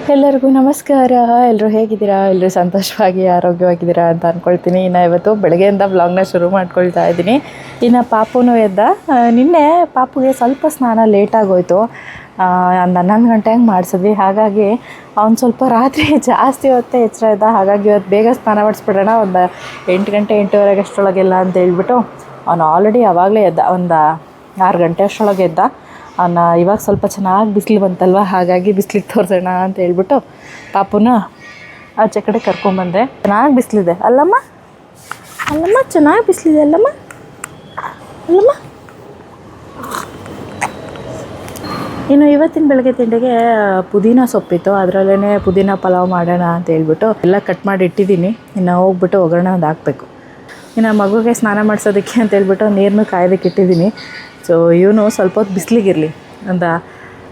ಎಲ್ಲರಿಗೂ ನಮಸ್ಕಾರ. ಎಲ್ಲರೂ ಹೇಗಿದ್ದೀರಾ? ಎಲ್ಲರೂ ಸಂತೋಷವಾಗಿ ಆರೋಗ್ಯವಾಗಿದ್ದೀರಾ ಅಂತ ಅಂದ್ಕೊಳ್ತೀನಿ. ಇನ್ನು ಇವತ್ತು ಬೆಳಗ್ಗೆಯಿಂದ ವ್ಲಾಗ್ನ ಶುರು ಮಾಡ್ಕೊಳ್ತಾ ಇದ್ದೀನಿ. ಇನ್ನು ಪಾಪುನೂ ಎದ್ದ. ನಿನ್ನೆ ಪಾಪುಗೆ ಸ್ವಲ್ಪ ಸ್ನಾನ ಲೇಟಾಗೋಯ್ತು. ಒಂದು 11 ಗಂಟೆ ಹಂಗೆ ಮಾಡಿಸಿದ್ವಿ. ಹಾಗಾಗಿ ಅವ್ನು ಸ್ವಲ್ಪ ರಾತ್ರಿ ಜಾಸ್ತಿ ಹೊತ್ತೇ ಎಚ್ಚರ ಇದ್ದ. ಹಾಗಾಗಿ ಇವತ್ತು ಬೇಗ ಸ್ನಾನ ಮಾಡಿಸ್ಬಿಡೋಣ, ಒಂದು 8 ಗಂಟೆ 8:15 ಅಷ್ಟರೊಳಗೆಲ್ಲ ಅಂತ ಹೇಳ್ಬಿಟ್ಟು ಅವನು ಆಲ್ರೆಡಿ ಆವಾಗಲೇ ಎದ್ದ. ಒಂದು 6 ಗಂಟೆ ಅಷ್ಟರೊಳಗೆ ಎದ್ದ. ಇವಾಗ ಸ್ವಲ್ಪ ಚೆನ್ನಾಗಿ ಬಿಸಿಲು ಬಂತಲ್ವ, ಹಾಗಾಗಿ ಬಿಸಿಲಿಗೆ ತೋರಿಸೋಣ ಅಂತ ಹೇಳ್ಬಿಟ್ಟು ಪಾಪುನ ಆಚೆ ಕಡೆ ಕರ್ಕೊಂಬಂದೆ. ಚೆನ್ನಾಗಿ ಬಿಸಿಲಿದೆ ಅಲ್ಲಮ್ಮ, ಅಲ್ಲಮ್ಮ ಚೆನ್ನಾಗಿ ಬಿಸಿಲಿದೆ ಅಲ್ಲಮ್ಮ, ಅಲ್ಲಮ್ಮ. ಇನ್ನು ಇವತ್ತಿನ ಬೆಳಗ್ಗೆ ತಿಂಡಿಗೆ ಪುದೀನ ಸೊಪ್ಪಿತ್ತು, ಅದರಲ್ಲೇ ಪುದೀನ ಪಲಾವ್ ಮಾಡೋಣ ಅಂತ ಹೇಳ್ಬಿಟ್ಟು ಎಲ್ಲ ಕಟ್ ಮಾಡಿ ಇಟ್ಟಿದ್ದೀನಿ. ಇನ್ನು ಹೋಗ್ಬಿಟ್ಟು ಒಗ್ಗರಣೆ ಒಂದು ಹಾಕಬೇಕು. ಇನ್ನು ಮಗುಗೆ ಸ್ನಾನ ಮಾಡಿಸೋದಕ್ಕೆ ಅಂತ ಹೇಳ್ಬಿಟ್ಟು ನೀರನ್ನು ಕಾಯೋದಕ್ಕೆ ಇಟ್ಟಿದ್ದೀನಿ. ಸೊ ಇವನು ಸ್ವಲ್ಪ ಹೊತ್ತು ಬಿಸಿಲಿಗಿರಲಿ, ಒಂದು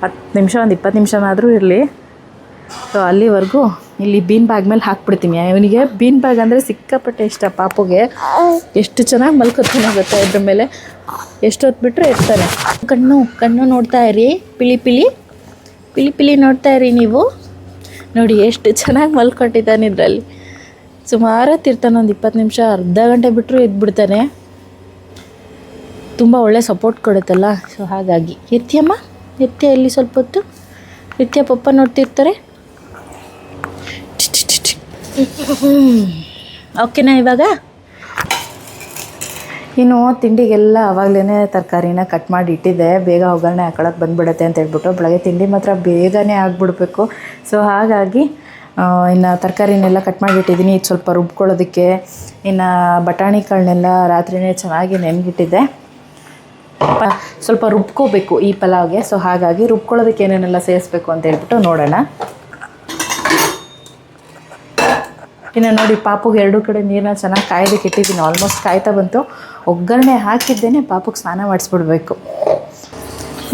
10 ನಿಮಿಷ, ಒಂದು 20 ನಿಮಿಷನಾದರೂ ಇರಲಿ. ಸೊ ಅಲ್ಲಿವರೆಗೂ ಇಲ್ಲಿ ಬೀನ್ ಬ್ಯಾಗ್ ಮೇಲೆ ಹಾಕ್ಬಿಡ್ತೀನಿ. ಇವನಿಗೆ ಬೀನ್ ಬ್ಯಾಗ್ ಅಂದರೆ ಸಿಕ್ಕಾಪಟ್ಟೆ ಇಷ್ಟ. ಪಾಪುಗೆ ಎಷ್ಟು ಚೆನ್ನಾಗಿ ಮಲ್ಕೊತಾನೆ ಗೊತ್ತಾ, ಇದ್ರ ಮೇಲೆ ಎಷ್ಟು ಹೊತ್ತು ಬಿಟ್ಟರೆ ಇರ್ತಾನೆ. ಕಣ್ಣು ನೋಡ್ತಾ ಇರಿ, ಪಿಳಿ ಪಿಳಿ ನೋಡ್ತಾ ಇರಿ ನೀವು. ನೋಡಿ ಎಷ್ಟು ಚೆನ್ನಾಗಿ ಮಲ್ಕೊಂಡಿದ್ದಾನೆ. ಇದರಲ್ಲಿ ಸುಮಾರು ಹೊತ್ತಿರ್ತಾನೆ, ಒಂದು 20 ನಿಮಿಷ, ಅರ್ಧ ಗಂಟೆ ಬಿಟ್ಟರು ಎದ್ಬಿಡ್ತಾನೆ. ತುಂಬ ಒಳ್ಳೆ ಸಪೋರ್ಟ್ ಕೊಡುತ್ತಲ್ಲ. ಸೊ ಹಾಗಾಗಿ ಎತ್ತಿಯಮ್ಮ, ಎತ್ತಿಯ ಇಲ್ಲಿ ಸ್ವಲ್ಪ ಹೊತ್ತು ಎತ್ತಿಯ ಪಪ್ಪ ನೋಡ್ತಿರ್ತಾರೆ. ಓಕೆನಾ? ಇವಾಗ ಇನ್ನು ತಿಂಡಿಗೆಲ್ಲ ಆವಾಗಲೇ ತರಕಾರಿನ ಕಟ್ ಮಾಡಿ ಇಟ್ಟಿದ್ದೆ. ಬೇಗ ಒಗ್ಗರಣೆ ಹಾಕೊಳಕ್ಕೆ ಬಂದುಬಿಡುತ್ತೆ ಅಂತ ಹೇಳ್ಬಿಟ್ಟು. ಬೆಳಗ್ಗೆ ತಿಂಡಿ ಮಾತ್ರ ಬೇಗನೆ ಆಗಿಬಿಡ್ಬೇಕು. ಸೊ ಹಾಗಾಗಿ ಇನ್ನು ತರಕಾರಿನೆಲ್ಲ ಕಟ್ ಮಾಡಿಟ್ಟಿದ್ದೀನಿ. ಇದು ಸ್ವಲ್ಪ ರುಬ್ಕೊಳ್ಳೋದಕ್ಕೆ. ಇನ್ನು ಬಟಾಣಿ ಕಾಳನ್ನೆಲ್ಲ ರಾತ್ರಿಯೇ ಚೆನ್ನಾಗಿ ನೆನೆಗಿಟ್ಟಿದ್ದೆ. ಸ್ವಲ್ಪ ರುಬ್ಕೋಬೇಕು ಈ ಪಲಾವ್ಗೆ. ಸೊ ಹಾಗಾಗಿ ರುಬ್ಕೊಳ್ಳೋದಕ್ಕೆ ಏನೇನೆಲ್ಲ ಸೇರಿಸ್ಬೇಕು ಅಂತ ಹೇಳ್ಬಿಟ್ಟು ನೋಡೋಣ. ಇನ್ನು ನೋಡಿ, ಪಾಪುಗೆ 2 ಕಡೆ ನೀರನ್ನ ಚೆನ್ನಾಗಿ ಕಾಯೋದಕ್ಕೆ ಇಟ್ಟಿದ್ದೀನಿ. ಆಲ್ಮೋಸ್ಟ್ ಕಾಯ್ತಾ ಬಂತು. ಒಗ್ಗರಣೆ ಹಾಕಿದ್ದೇನೆ ಪಾಪುಗೆ ಸ್ನಾನ ಮಾಡಿಸ್ಬಿಡ್ಬೇಕು.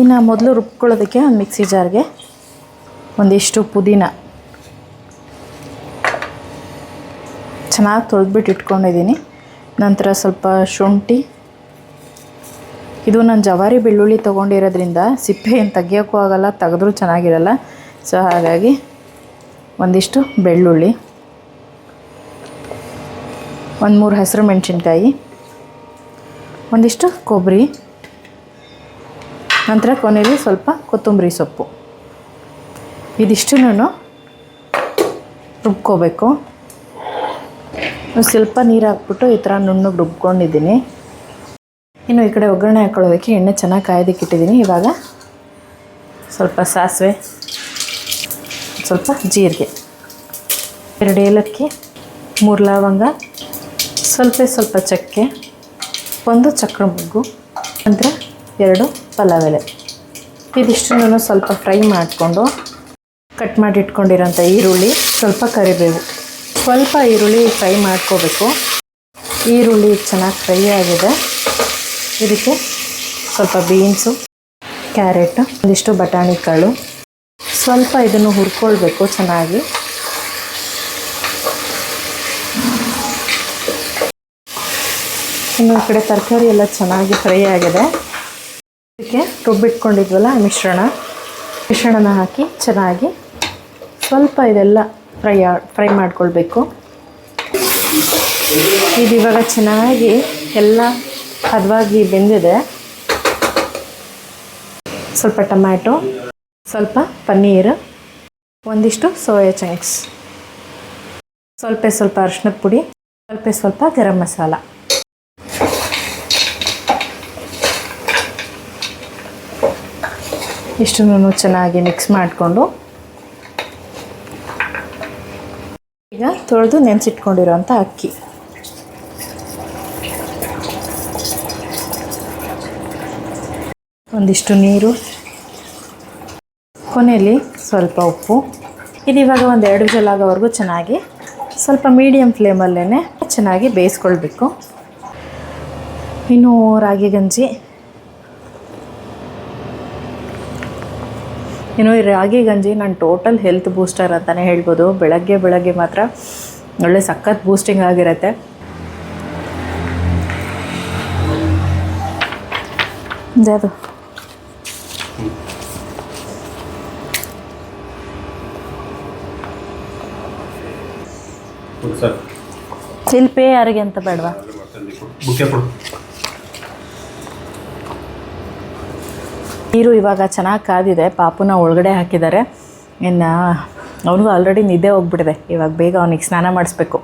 ಇನ್ನು ಮೊದಲು ರುಬ್ಕೊಳ್ಳೋದಕ್ಕೆ ಒಂದು ಮಿಕ್ಸಿ ಜಾರ್ಗೆ ಒಂದಿಷ್ಟು ಪುದೀನ ಚೆನ್ನಾಗಿ ತೊಳೆದ್ಬಿಟ್ಟು ಇಟ್ಕೊಂಡಿದ್ದೀನಿ. ನಂತರ ಸ್ವಲ್ಪ ಶುಂಠಿ. ಇದು ನಾನು ಜವಾರಿ ಬೆಳ್ಳುಳ್ಳಿ ತೊಗೊಂಡಿರೋದ್ರಿಂದ ಸಿಪ್ಪೆ ಏನು ತೆಗಿಯೋಕ್ಕೂ ಆಗೋಲ್ಲ, ತೆಗೆದ್ರೂ ಚೆನ್ನಾಗಿರಲ್ಲ. ಸೊ ಹಾಗಾಗಿ ಒಂದಿಷ್ಟು ಬೆಳ್ಳುಳ್ಳಿ, 1-3 ಹಸಿರು ಮೆಣಸಿನ್ಕಾಯಿ, ಒಂದಿಷ್ಟು ಕೊಬ್ಬರಿ, ನಂತರ ಕೊನೆಯಲ್ಲಿ ಸ್ವಲ್ಪ ಕೊತ್ತಂಬರಿ ಸೊಪ್ಪು. ಇದಿಷ್ಟನ್ನು ರುಬ್ಕೋಬೇಕು. ಸ್ವಲ್ಪ ನೀರು ಹಾಕ್ಬಿಟ್ಟು ಈ ಥರ ನುಣ್ಣಗೆ ರುಬ್ಕೊಂಡಿದ್ದೀನಿ. ಇನ್ನು ಈ ಕಡೆ ಒಗ್ಗರಣೆ ಹಾಕ್ಕೊಳ್ಳೋದಕ್ಕೆ ಎಣ್ಣೆ ಚೆನ್ನಾಗಿ ಕಾಯೋದಕ್ಕೆ ಇಟ್ಟಿದ್ದೀನಿ. ಇವಾಗ ಸ್ವಲ್ಪ ಸಾಸಿವೆ, ಸ್ವಲ್ಪ ಜೀರಿಗೆ, 2 ಏಲಕ್ಕಿ, 3 ಲವಂಗ, ಸ್ವಲ್ಪ ಚಕ್ಕೆ, 1 ಚಕ್ರ ಮೊಗ್ಗು, ನಂತರ 2 ಪಲಾವ್ ಎಲೆ. ಇದಿಷ್ಟನ್ನು ಸ್ವಲ್ಪ ಫ್ರೈ ಮಾಡಿಕೊಂಡು ಕಟ್ ಮಾಡಿ ಇಟ್ಕೊಂಡಿರೋಂಥ ಈರುಳ್ಳಿ, ಸ್ವಲ್ಪ ಕರಿಬೇವು, ಸ್ವಲ್ಪ ಈರುಳ್ಳಿ ಫ್ರೈ ಮಾಡ್ಕೋಬೇಕು. ಈರುಳ್ಳಿ ಚೆನ್ನಾಗಿ ಫ್ರೈ ಆಗಿದೆ. ಇದಕ್ಕೆ ಸ್ವಲ್ಪ ಬೀನ್ಸು, ಕ್ಯಾರೆಟ್, ಒಂದಿಷ್ಟು ಬಟಾಣಿ ಕಾಳು, ಸ್ವಲ್ಪ ಇದನ್ನು ಹುರ್ಕೊಳ್ಬೇಕು ಚೆನ್ನಾಗಿ. ಇನ್ನು ಈ ಕಡೆ ತರಕಾರಿ ಎಲ್ಲ ಚೆನ್ನಾಗಿ ಫ್ರೈ ಆಗಿದೆ. ಇದಕ್ಕೆ ರುಬ್ಬಿಟ್ಕೊಂಡಿದ್ವಲ್ಲ ಮಿಶ್ರಣನ ಹಾಕಿ ಚೆನ್ನಾಗಿ ಸ್ವಲ್ಪ ಇದೆಲ್ಲ ಫ್ರೈ ಮಾಡ್ಕೊಳ್ಬೇಕು. ಇದು ಇವಾಗ ಚೆನ್ನಾಗಿ ಎಲ್ಲ ಹದವಾಗಿ ಬೆಂದಿದೆ. ಸ್ವಲ್ಪ ಟೊಮ್ಯಾಟೊ, ಸ್ವಲ್ಪ ಪನ್ನೀರ್, ಒಂದಿಷ್ಟು ಸೋಯಾ ಚಂಕ್ಸ್, ಸ್ವಲ್ಪ ಅರಿಶಿನದ ಪುಡಿ, ಸ್ವಲ್ಪ ಗರಂ ಮಸಾಲ. ಇಷ್ಟನ್ನು ಚೆನ್ನಾಗಿ ಮಿಕ್ಸ್ ಮಾಡಿಕೊಂಡು ಈಗ ತೊಳೆದು ನೆನೆಸಿಟ್ಕೊಂಡಿರೋಂಥ ಅಕ್ಕಿ, ಒಂದಿಷ್ಟು ನೀರು, ಕೊನೆಯಲ್ಲಿ ಸ್ವಲ್ಪ ಉಪ್ಪು. ಇದು ಇವಾಗ ಒಂದು 2 ವಿಷಲ್ ಆಗೋವರೆಗೂ ಚೆನ್ನಾಗಿ ಸ್ವಲ್ಪ ಮೀಡಿಯಮ್ ಫ್ಲೇಮಲ್ಲೇ ಚೆನ್ನಾಗಿ ಬೇಯಿಸ್ಕೊಳ್ಬೇಕು. ಇನ್ನು ರಾಗಿ ಗಂಜಿ. ಈ ರಾಗಿ ಗಂಜಿ ನನ್ನ ಟೋಟಲ್ ಹೆಲ್ತ್ ಬೂಸ್ಟರ್ ಅಂತಲೇ ಹೇಳ್ಬೋದು. ಬೆಳಗ್ಗೆ ಮಾತ್ರ ಒಳ್ಳೆ ಸಖತ್ ಬೂಸ್ಟಿಂಗ್ ಆಗಿರುತ್ತೆ. ಅದು ಸರ್ ಇಲ್ಲಿ ಪೇ ಯಾರಿಗೆ ಅಂತ ಬೇಡವಾ? ಬುಕ್ಕೆ ಕೊಡು. ನೀರು ಇವಾಗ ಚೆನ್ನಾಗಿ ಕಾದಿದೆ. ಪಾಪುನ ಒಳಗಡೆ ಹಾಕಿದ್ದಾರೆ. ಇನ್ನು ಅವನಿಗೂ ಆಲ್ರೆಡಿ ನಿದ್ದೆ ಹೋಗ್ಬಿಟ್ಟಿದೆ. ಇವಾಗ ಬೇಗ ಅವನಿಗೆ ಸ್ನಾನ ಮಾಡಿಸ್ಬೇಕು.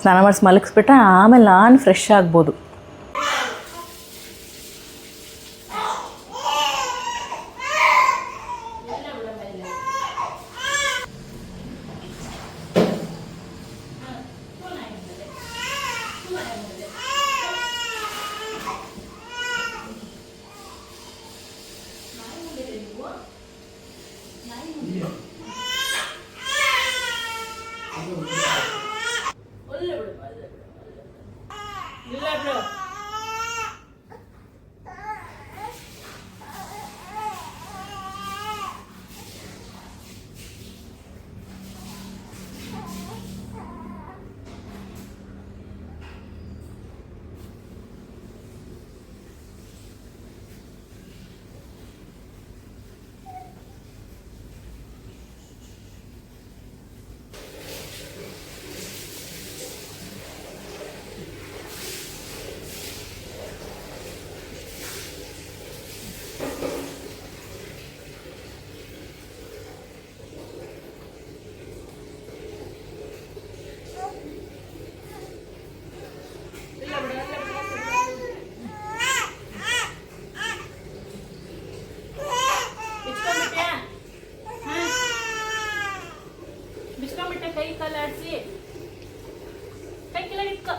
ಸ್ನಾನ ಮಾಡಿಸಿ ಮಲಗಿಸ್ಬಿಟ್ರೆ ಆಮೇಲೆ ನಾನು ಫ್ರೆಶ್ ಆಗ್ಬೋದು. ಕೈ ಕಾಲಾಡಿಸಿ ಕೈ ಕೆಳಗೆ ಇಟ್ಕೋ.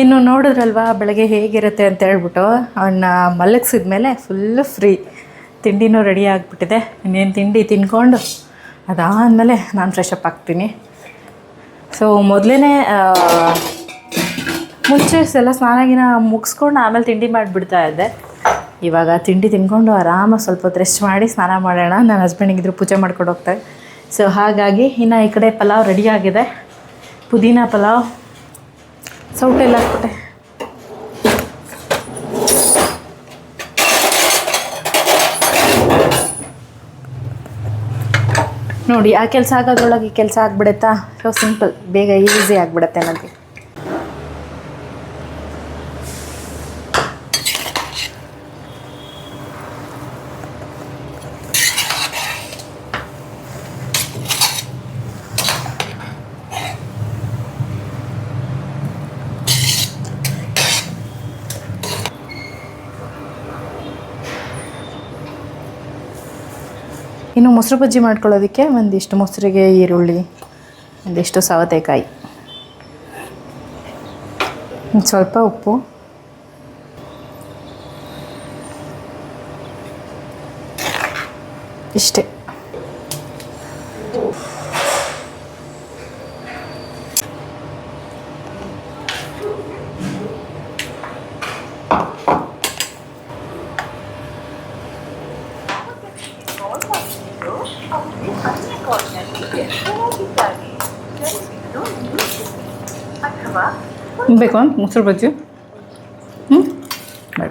ಇನ್ನು ನೋಡಿದ್ರಲ್ವಾ ಬೆಳಗ್ಗೆ ಹೇಗಿರುತ್ತೆ ಅಂತ ಹೇಳ್ಬಿಟ್ಟು ಅವನ್ನ ಮಲಗಿಸಿದ ಮೇಲೆ ಫುಲ್ಲು ಫ್ರೀ. ತಿಂಡಿನೂ ರೆಡಿ ಆಗಿಬಿಟ್ಟಿದೆ. ಇನ್ನೇನು ತಿಂಡಿ ತಿನ್ಕೊಂಡು ಅದಾದಮೇಲೆ ನಾನು ಫ್ರೆಶ್ ಅಪ್ ಆಗ್ತೀನಿ. ಸೊ ಮೊದಲೇ ಮುಂಚೆ ಎಲ್ಲ ಸ್ನಾನಗಿನ ಮುಗಿಸ್ಕೊಂಡು ಆಮೇಲೆ ತಿಂಡಿ ಮಾಡಿಬಿಡ್ತಾ ಇದ್ದೆ. ಇವಾಗ ತಿಂಡಿ ತಿನ್ಕೊಂಡು ಆರಾಮಾಗಿ ಸ್ವಲ್ಪ ಹೊತ್ತು ರೆಸ್ಟ್ ಮಾಡಿ ಸ್ನಾನ ಮಾಡೋಣ. ನನ್ನ ಹಸ್ಬೆಂಡಿಗಿದ್ರು ಪೂಜೆ ಮಾಡ್ಕೊಂಡು ಹೋಗ್ತಾರೆ. ಸೊ ಹಾಗಾಗಿ ಇನ್ನು ಈ ಕಡೆ ಪಲಾವ್ ರೆಡಿ ಆಗಿದೆ. ಪುದೀನ ಪಲಾವ್ ಸೌಟೆಲ್ಲ ಹಾಕ್ಬಿಟ್ಟೆ. ನೋಡಿ ಆ ಕೆಲಸ ಆಗೋದ್ರೊಳಗೆ ಈ ಕೆಲಸ ಆಗಿಬಿಡುತ್ತಾ. ಸೊ ಸಿಂಪಲ್, ಬೇಗ ಈಸಿ ಆಗಿಬಿಡುತ್ತೆ ನನಗೆ. ಇನ್ನು ಮೊಸರು ಬಜ್ಜಿ ಮಾಡ್ಕೊಳ್ಳೋದಕ್ಕೆ ಒಂದಿಷ್ಟು ಮೊಸರಿಗೆ ಈರುಳ್ಳಿ, ಒಂದಿಷ್ಟು ಸೌತೆಕಾಯಿ, ಸ್ವಲ್ಪ ಉಪ್ಪು, ಇಷ್ಟೇ. ಬೇಕು ಮೊಸರು ಬಜ್ಜಿ? ಬೇಡ.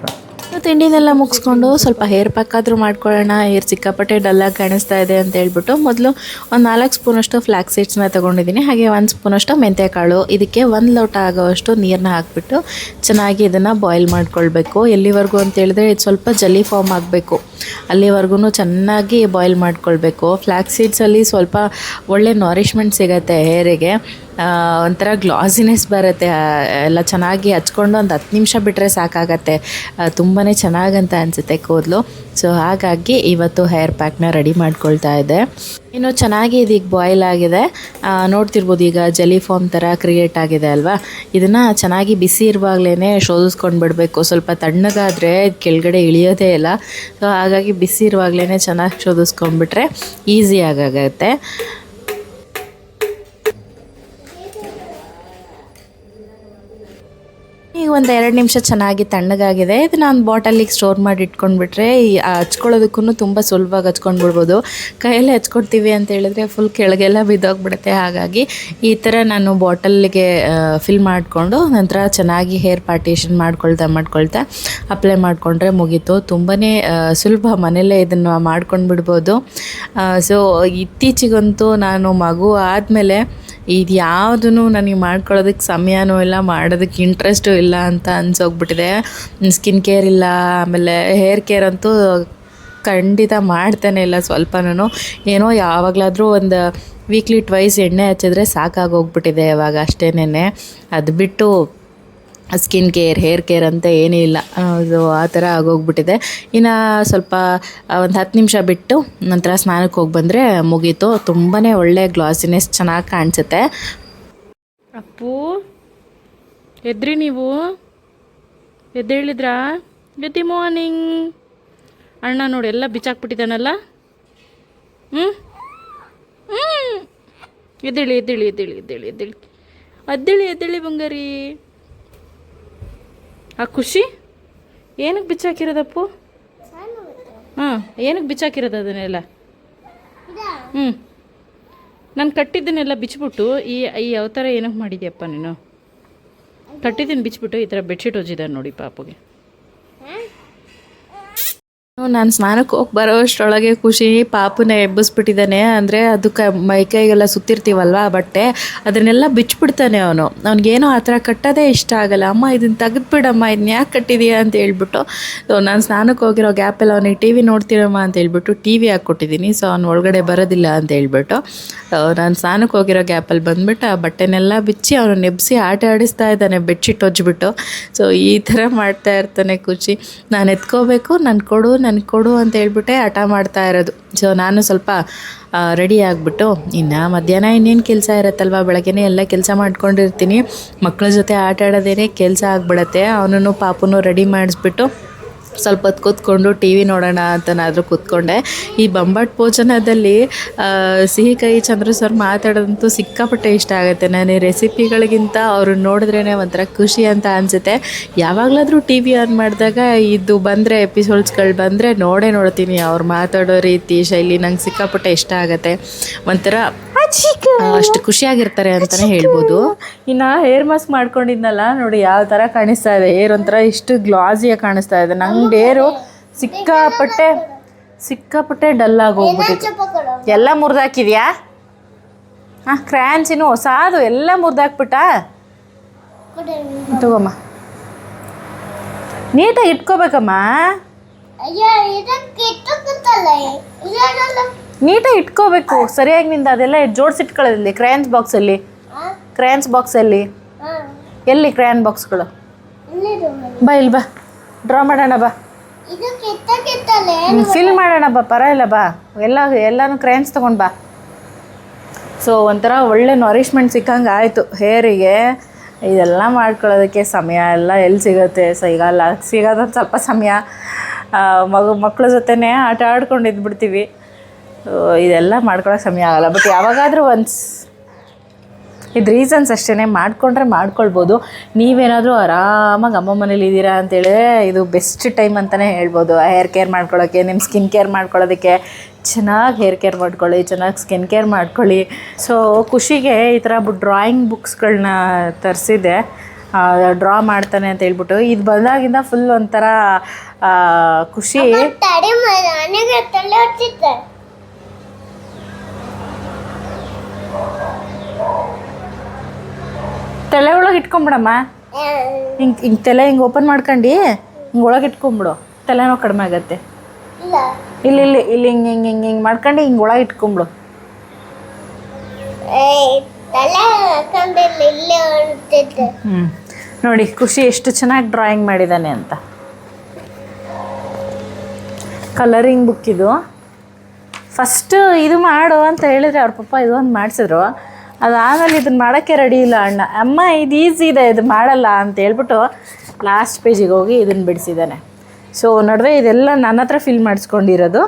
ತಿಂಡಿನೆಲ್ಲ ಮುಗಿಸ್ಕೊಂಡು ಸ್ವಲ್ಪ ಹೇರ್ ಪ್ಯಾಕ್ ಆದರೂ ಮಾಡ್ಕೊಳ್ಳೋಣ. ಹೇರ್ ಸಿಕ್ಕಾಪಟ್ಟೆ ಡಲ್ಲಾಗಿ ಕಾಣಿಸ್ತಾ ಇದೆ ಅಂತ ಹೇಳ್ಬಿಟ್ಟು ಮೊದಲು ಒಂದು 4 ಸ್ಪೂನಷ್ಟು ಫ್ಲ್ಯಾಕ್ಸ್ ಸೀಡ್ಸ್ನ ತೊಗೊಂಡಿದ್ದೀನಿ. ಹಾಗೆ 1 ಸ್ಪೂನಷ್ಟು ಮೆಂತ್ಯಕಾಳು. ಇದಕ್ಕೆ 1 ಲೋಟ ಆಗೋವಷ್ಟು ನೀರನ್ನ ಹಾಕಿಬಿಟ್ಟು ಚೆನ್ನಾಗಿ ಇದನ್ನು ಬಾಯ್ಲ್ ಮಾಡ್ಕೊಳ್ಬೇಕು. ಎಲ್ಲಿವರೆಗೂ ಅಂತೇಳಿದ್ರೆ ಇದು ಸ್ವಲ್ಪ ಜಲ್ಲಿ ಫಾರ್ಮ್ ಆಗಬೇಕು, ಅಲ್ಲಿವರೆಗೂ ಚೆನ್ನಾಗಿ ಬಾಯ್ಲ್ ಮಾಡ್ಕೊಳ್ಬೇಕು. ಫ್ಲ್ಯಾಕ್ಸ್ ಸೀಡ್ಸಲ್ಲಿ ಸ್ವಲ್ಪ ಒಳ್ಳೆ ನಾರಿಷ್ಮೆಂಟ್ ಸಿಗುತ್ತೆ ಹೇರಿಗೆ. ಒಂಥರ ಗ್ಲಾಸಿನೆಸ್ ಬರುತ್ತೆ. ಎಲ್ಲ ಚೆನ್ನಾಗಿ ಹಚ್ಕೊಂಡು ಒಂದು 10 ನಿಮಿಷ ಬಿಟ್ಟರೆ ಸಾಕಾಗತ್ತೆ. ತುಂಬಾ ಚೆನ್ನಾಗಂತ ಅನಿಸುತ್ತೆ ಕೂದಲು. ಸೊ ಹಾಗಾಗಿ ಇವತ್ತು ಹೇರ್ ಪ್ಯಾಕ್ನ ರೆಡಿ ಮಾಡ್ಕೊಳ್ತಾ ಇದ್ದೆ. ಇನ್ನು ಚೆನ್ನಾಗಿ ಇದೀಗ ಬಾಯ್ಲ್ ಆಗಿದೆ. ನೋಡ್ತಿರ್ಬೋದು ಈಗ ಜಲಿ ಫಾರ್ಮ್ ಥರ ಕ್ರಿಯೇಟ್ ಆಗಿದೆ ಅಲ್ವಾ. ಇದನ್ನು ಚೆನ್ನಾಗಿ ಬಿಸಿ ಇರುವಾಗಲೇ ಶೋಧಿಸ್ಕೊಂಡು ಬಿಡಬೇಕು. ಸ್ವಲ್ಪ ತಣ್ಣಗಾದರೆ ಕೆಳಗಡೆ ಇಳಿಯೋದೇ ಇಲ್ಲ. ಸೊ ಹಾಗಾಗಿ ಬಿಸಿ ಇರುವಾಗಲೇ ಚೆನ್ನಾಗಿ ಶೋಧಿಸ್ಕೊಂಡ್ಬಿಟ್ರೆ ಈಸಿಯಾಗತ್ತೆ. ಈಗ ಒಂದು 2 ನಿಮಿಷ ಚೆನ್ನಾಗಿ ತಣ್ಣಗಾಗಿದೆ. ಇದನ್ನ ಒಂದು ಬಾಟಲಿಗೆ ಸ್ಟೋರ್ ಮಾಡಿ ಇಟ್ಕೊಂಡ್ಬಿಟ್ರೆ ಹಚ್ಕೊಳ್ಳೋದಕ್ಕೂ ತುಂಬ ಸುಲಭವಾಗಿ ಹಚ್ಕೊಂಡ್ಬಿಡ್ಬೋದು. ಕೈಯಲ್ಲಿ ಹಚ್ಕೊಡ್ತೀವಿ ಅಂತ ಹೇಳಿದ್ರೆ ಫುಲ್ ಕೆಳಗೆಲ್ಲ ಬಿದ್ದೋಗ್ಬಿಡುತ್ತೆ. ಹಾಗಾಗಿ ಈ ಥರ ನಾನು ಬಾಟಲ್ಲಿಗೆ ಫಿಲ್ ಮಾಡಿಕೊಂಡು ನಂತರ ಚೆನ್ನಾಗಿ ಹೇರ್ ಪಾರ್ಟಿಷನ್ ಮಾಡ್ಕೊಳ್ತಾ ಅಪ್ಲೈ ಮಾಡಿಕೊಂಡ್ರೆ ಮುಗೀತು. ತುಂಬಾ ಸುಲಭ, ಮನೆಯಲ್ಲೇ ಇದನ್ನು ಮಾಡ್ಕೊಂಡು ಬಿಡ್ಬೋದು. ಸೊ ಇತ್ತೀಚಿಗಂತೂ ನಾನು ಮಗು ಆದಮೇಲೆ ಇದು ಯಾವುದೂ ನನಗೆ ಮಾಡ್ಕೊಳ್ಳೋದಕ್ಕೆ ಸಮಯನೂ ಇಲ್ಲ, ಮಾಡೋದಕ್ಕೆ ಇಂಟ್ರೆಸ್ಟು ಇಲ್ಲ ಅಂತ ಅನ್ಸೋಗ್ಬಿಟ್ಟಿದೆ. ಸ್ಕಿನ್ ಕೇರ್ ಇಲ್ಲ, ಆಮೇಲೆ ಹೇರ್ ಕೇರ್ ಅಂತೂ ಖಂಡಿತ ಮಾಡ್ತಾನೆ ಇಲ್ಲ ಸ್ವಲ್ಪನೂ. ಏನೋ ಯಾವಾಗಲಾದರೂ ಒಂದು ವೀಕ್ಲಿ ಟ್ವೈಸ್ ಎಣ್ಣೆ ಹಚ್ಚಿದ್ರೆ ಸಾಕಾಗೋಗ್ಬಿಟ್ಟಿದೆ ಇವಾಗ ಅಷ್ಟೇನೆ. ಅದು ಬಿಟ್ಟು ಸ್ಕಿನ್ ಕೇರ್ ಹೇರ್ ಕೇರ್ ಅಂತ ಏನೂ ಇಲ್ಲ. ಅದು ಆ ಥರ ಆಗೋಗ್ಬಿಟ್ಟಿದೆ. ಇನ್ನು ಸ್ವಲ್ಪ ಒಂದು 10 ನಿಮಿಷ ಬಿಟ್ಟು ನಂತರ ಸ್ನಾನಕ್ಕೆ ಹೋಗಿ ಬಂದರೆ ಮುಗೀತು. ತುಂಬಾ ಒಳ್ಳೆ ಗ್ಲಾಸಿನೆಸ್ ಚೆನ್ನಾಗಿ ಕಾಣಿಸುತ್ತೆ. ಅಪ್ಪು ಎದ್ರಿ, ನೀವು ಎದ್ದೇಳಿದ್ರಾ? Good morning. ಅಣ್ಣ ನೋಡಿ ಎಲ್ಲ ಬಿಚ್ಚಾಕ್ಬಿಟ್ಟಿದ್ದಾನಲ್ಲ. ಎದ್ದೇಳಿ ಎದ್ದೇಳಿ ಎದ್ದೇಳಿ ಎದ್ದೇಳಿ ಎದ್ದೇಳಿ ಎದ್ದೇಳಿ ಎದ್ದೇಳಿ ಬಂಗಾರಿ. ಆ ಖುಷಿ ಏನಕ್ಕೆ ಬಿಚ್ಚಾಕಿರೋದಪ್ಪು? ಹಾಂ, ಏನಕ್ಕೆ ಬಿಚ್ಚಾಕಿರೋದು ಅದನ್ನೆಲ್ಲ? ನಾನು ಕಟ್ಟಿದ್ದನ್ನೆಲ್ಲ ಬಿಚ್ಚಿಬಿಟ್ಟು ಈ ಅವತಾರ ಏನಕ್ಕೆ ಮಾಡಿದ್ಯಪ್ಪ ನೀನು? ಕಟ್ಟಿದ್ದೀನಿ ಬಿಚ್ಚಿಬಿಟ್ಟು ಈ ಥರ ಬೆಡ್ಶೀಟ್ ಹೊಜ್ಜಿದ್ದಾರೆ ನೋಡಿ ಪಾಪುಗೆ. ನಾನು ಸ್ನಾನಕ್ಕೆ ಹೋಗಿ ಬರೋಷ್ಟರೊಳಗೆ ಖುಷಿ ಪಾಪುನ ಎಬ್ಬಿಸ್ಬಿಟ್ಟಿದ್ದಾನೆ. ಅಂದರೆ ಅದಕ್ಕೆ ಮೈಕೈಗೆಲ್ಲ ಸುತ್ತಿರ್ತೀವಲ್ವ ಬಟ್ಟೆ, ಅದನ್ನೆಲ್ಲ ಬಿಚ್ಚಿಬಿಡ್ತಾನೆ ಅವನು. ಅವ್ನಿಗೇನೋ ಆ ಥರ ಕಟ್ಟೋದೇ ಇಷ್ಟ ಆಗಲ್ಲ. ಅಮ್ಮ ಇದನ್ನು ತೆಗೆದ್ಬಿಡಮ್ಮ, ಇದನ್ನ ಯಾಕೆ ಕಟ್ಟಿದೀಯಾ ಅಂತ ಹೇಳ್ಬಿಟ್ಟು. ಸೊ ನಾನು ಸ್ನಾನಕ್ಕೆ ಹೋಗಿರೋ ಗ್ಯಾಪಲ್ಲಿ ಅವನಿಗೆ ಟಿ ವಿ ನೋಡ್ತೀರಮ್ಮ ಅಂತ ಹೇಳ್ಬಿಟ್ಟು ಟಿ ವಿ ಹಾಕ್ಕೊಟ್ಟಿದ್ದೀನಿ. ಸೊ ಅವ್ನು ಒಳಗಡೆ ಬರೋದಿಲ್ಲ ಅಂತ ಹೇಳ್ಬಿಟ್ಟು ನಾನು ಸ್ನಾನಕ್ಕೆ ಹೋಗಿರೋ ಗ್ಯಾಪಲ್ಲಿ ಬಂದುಬಿಟ್ಟು ಆ ಬಟ್ಟೆನೆಲ್ಲ ಬಿಚ್ಚಿ ಅವನು ನೆಬ್ಸಿ ಆಟ ಆಡಿಸ್ತಾ ಇದ್ದಾನೆ ಬೆಡ್ಶೀಟ್ ಹೊಜ್ಜಿಬಿಟ್ಟು. ಸೊ ಈ ಥರ ಮಾಡ್ತಾ ಇರ್ತಾನೆ ಖುಷಿ. ನಾನು ಎತ್ಕೋಬೇಕು, ನನಗೆ ಕೊಡು ಅಂತ ಹೇಳ್ಬಿಟ್ಟೆ ಹಠ ಮಾಡ್ತಾ ಇರೋದು. ಸೊ ನಾನು ಸ್ವಲ್ಪ ರೆಡಿ ಆಗಿಬಿಟ್ಟು ಇನ್ನು ಮಧ್ಯಾಹ್ನ ಇನ್ನೇನು ಕೆಲಸ ಇರುತ್ತಲ್ವ, ಬೆಳಗ್ಗೆನೇ ಎಲ್ಲ ಕೆಲಸ ಮಾಡ್ಕೊಂಡಿರ್ತೀನಿ. ಮಕ್ಕಳ ಜೊತೆ ಆಟ ಆಡೋದೇನೆ ಕೆಲಸ ಆಗಿಬಿಡತ್ತೆ. ಅವನನ್ನು ಪಾಪುನು ರೆಡಿ ಮಾಡಿಸ್ಬಿಟ್ಟು ಸ್ವಲ್ಪ ಹೊತ್ತು ಕೂತ್ಕೊಂಡು ಟಿ ವಿ ನೋಡೋಣ ಅಂತನಾದರೂ ಕೂತ್ಕೊಂಡೆ. ಈ ಬೊಂಬಾಟ್ ಭೋಜನದಲ್ಲಿ ಸಿಹಿಕಹಿ ಚಂದ್ರು ಸರ್ ಮಾತಾಡೋದಂತೂ ಸಿಕ್ಕಾಪಟ್ಟೆ ಇಷ್ಟ ಆಗುತ್ತೆ. ನಾನು ಈ ರೆಸಿಪಿಗಳಿಗಿಂತ ಅವ್ರು ನೋಡಿದ್ರೇ ಒಂಥರ ಖುಷಿ ಅಂತ ಅನಿಸುತ್ತೆ. ಯಾವಾಗಲಾದರೂ ಟಿ ವಿ ಆನ್ ಮಾಡಿದಾಗ ಇದು ಬಂದರೆ, ಎಪಿಸೋಡ್ಸ್ಗಳು ಬಂದರೆ ನೋಡ್ತೀನಿ. ಅವ್ರು ಮಾತಾಡೋ ರೀತಿ, ಶೈಲಿ ನಂಗೆ ಸಿಕ್ಕಾಪಟ್ಟೆ ಇಷ್ಟ ಆಗುತ್ತೆ. ಒಂಥರ ಅಷ್ಟು ಖುಷಿಯಾಗಿರ್ತಾರೆ ಅಂತಲೇ ಹೇಳ್ಬೋದು. ಇನ್ನು ಹೇರ್ ಮಾಸ್ಕ್ ಮಾಡ್ಕೊಂಡಿದ್ನಲ್ಲ ನೋಡಿ ಯಾವ ಥರ ಕಾಣಿಸ್ತಾ ಇದೆ. ಹೇರ್ ಒಂಥರ ಇಷ್ಟು ಗ್ಲಾಸಿಯಾಗಿ ಕಾಣಿಸ್ತಾ ಇದೆ. ನಂಗೆ ಹೇರು ಸಿಕ್ಕಾಪಟ್ಟೆ ಡಲ್ ಆಗೋಗ್ಬಿಟ್ಟಿತ್ತು. ಎಲ್ಲ ಮುರಿದಾಕಿದ್ಯಾ? ಹಾಂ, ಕ್ರ್ಯಾನ್ಸಿನು ಹೊಸಾದು ಎಲ್ಲ ಮುರಿದಾಕ್ಬಿಟ್ಟ. ತಗೋಮ್ಮ, ನೀಟಾಗಿ ಇಟ್ಕೋಬೇಕಮ್ಮ. ನೀಟಾಗಿ ಇಟ್ಕೋಬೇಕು ಸರಿಯಾಗಿ. ನಿಂದ ಅದೆಲ್ಲ ಜೋಡಿಸಿಟ್ಕೊಳ್ಳೋದಿಲ್ಲ ಕ್ರಯಾನ್ಸ್ ಬಾಕ್ಸಲ್ಲಿ. ಎಲ್ಲಿ ಕ್ರಯಾನ್ ಬಾಕ್ಸ್ಗಳು? ಬಾ ಇಲ್ಲಿ ಬಾ, ಡ್ರಾ ಮಾಡೋಣ ಬಾ, ಫಿಲ್ ಮಾಡೋಣ ಬಾ, ಪರವಾಗಿಲ್ಲ ಬಾ. ಎಲ್ಲನೂ ಕ್ರಯಾನ್ಸ್ ತೊಗೊಂಡು ಬಾ. ಸೊ ಒಂಥರ ಒಳ್ಳೆ ನರಿಷ್ಮೆಂಟ್ ಸಿಕ್ಕಂಗೆ ಆಯಿತು ಹೇರಿಗೆ. ಇದೆಲ್ಲ ಮಾಡ್ಕೊಳ್ಳೋದಕ್ಕೆ ಸಮಯ ಎಲ್ಲ ಎಲ್ಲಿ ಸಿಗುತ್ತೆ? ಸಿಗೋದೊಂದು ಸ್ವಲ್ಪ ಸಮಯ ಮಕ್ಕಳ ಜೊತೆನೇ ಆಟ ಆಡ್ಕೊಂಡು ಇದ್ಬಿಡ್ತೀವಿ. ಇದೆಲ್ಲ ಮಾಡ್ಕೊಳ್ಳೋಕೆ ಸಮಯ ಆಗೋಲ್ಲ. ಬಟ್ ಯಾವಾಗಾದರೂ ಒನ್ಸ್ ಇದು ರೀಸನ್ಸ್ ಅಷ್ಟೇ, ಮಾಡ್ಕೊಳ್ಬೋದು. ನೀವೇನಾದರೂ ಆರಾಮಾಗಿ ಅಮ್ಮ ಮನೇಲಿ ಇದ್ದೀರಾ ಅಂತೇಳಿದ್ರೆ ಇದು ಬೆಸ್ಟ್ ಟೈಮ್ ಅಂತಲೇ ಹೇಳ್ಬೋದು. ಹೇರ್ ಕೇರ್ ಮಾಡ್ಕೊಳ್ಳೋಕ್ಕೆ, ನಿಮ್ಮ ಸ್ಕಿನ್ ಕೇರ್ ಮಾಡ್ಕೊಳ್ಳೋದಕ್ಕೆ. ಚೆನ್ನಾಗಿ ಹೇರ್ ಕೇರ್ ಮಾಡ್ಕೊಳ್ಳಿ, ಚೆನ್ನಾಗಿ ಸ್ಕಿನ್ ಕೇರ್ ಮಾಡ್ಕೊಳ್ಳಿ. ಸೊ ಖುಷಿಗೆ ಈ ಥರ ಡ್ರಾಯಿಂಗ್ ಬುಕ್ಸ್ಗಳನ್ನ ತರಿಸಿದೆ, ಡ್ರಾ ಮಾಡ್ತಾನೆ ಅಂತ ಹೇಳ್ಬಿಟ್ಟು. ಇದು ಬಂದಾಗಿಂದ ಫುಲ್ ಒಂಥರ ಖುಷಿ. ತಲೆ ಒಳಗೆ ಇಟ್ಕೊಂಬಿಡಮ್ಮ. ಹಿಂಗೆ ತಲೆ ಹಿಂಗೆ ಓಪನ್ ಮಾಡ್ಕೊಂಡು ಹಿಂಗೆ ಒಳಗೆ ಇಟ್ಕೊಂಬಿಡು, ತಲೆನೋ ಕಡಿಮೆ ಆಗತ್ತೆ. ಇಲ್ಲಿ ಹಿಂಗೆ ಮಾಡ್ಕೊಂಡು ಹಿಂಗೆ ಒಳಗೆ ಇಟ್ಕೊಂಬಿಡು. ನೋಡಿ ಖುಷಿ ಎಷ್ಟು ಚೆನ್ನಾಗಿ ಡ್ರಾಯಿಂಗ್ ಮಾಡಿದ್ದಾನೆ ಅಂತ. ಕಲರಿಂಗ್ ಬುಕ್ ಇದು. ಫಸ್ಟು ಇದು ಮಾಡು ಅಂತ ಹೇಳಿದರೆ ಅವ್ರ ಪಪ್ಪ ಇದೊಂದು ಮಾಡಿಸಿದ್ರು. ಅದಾದಮೇಲೆ ಇದನ್ನು ಮಾಡೋಕ್ಕೆ ರೆಡಿ ಇಲ್ಲ ಅಣ್ಣ. ಅಮ್ಮ ಇದು ಈಸಿ ಇದೆ, ಇದು ಮಾಡಲ್ಲ ಅಂತ ಹೇಳ್ಬಿಟ್ಟು ಲಾಸ್ಟ್ ಪೇಜಿಗೆ ಹೋಗಿ ಇದನ್ನು ಬಿಡಿಸಿದ್ದಾನೆ. ಸೊ ನಡುವೆ ಇದೆಲ್ಲ ನನ್ನ ಹತ್ರ ಫಿಲ್ ಮಾಡಿಸ್ಕೊಂಡಿರೋದು.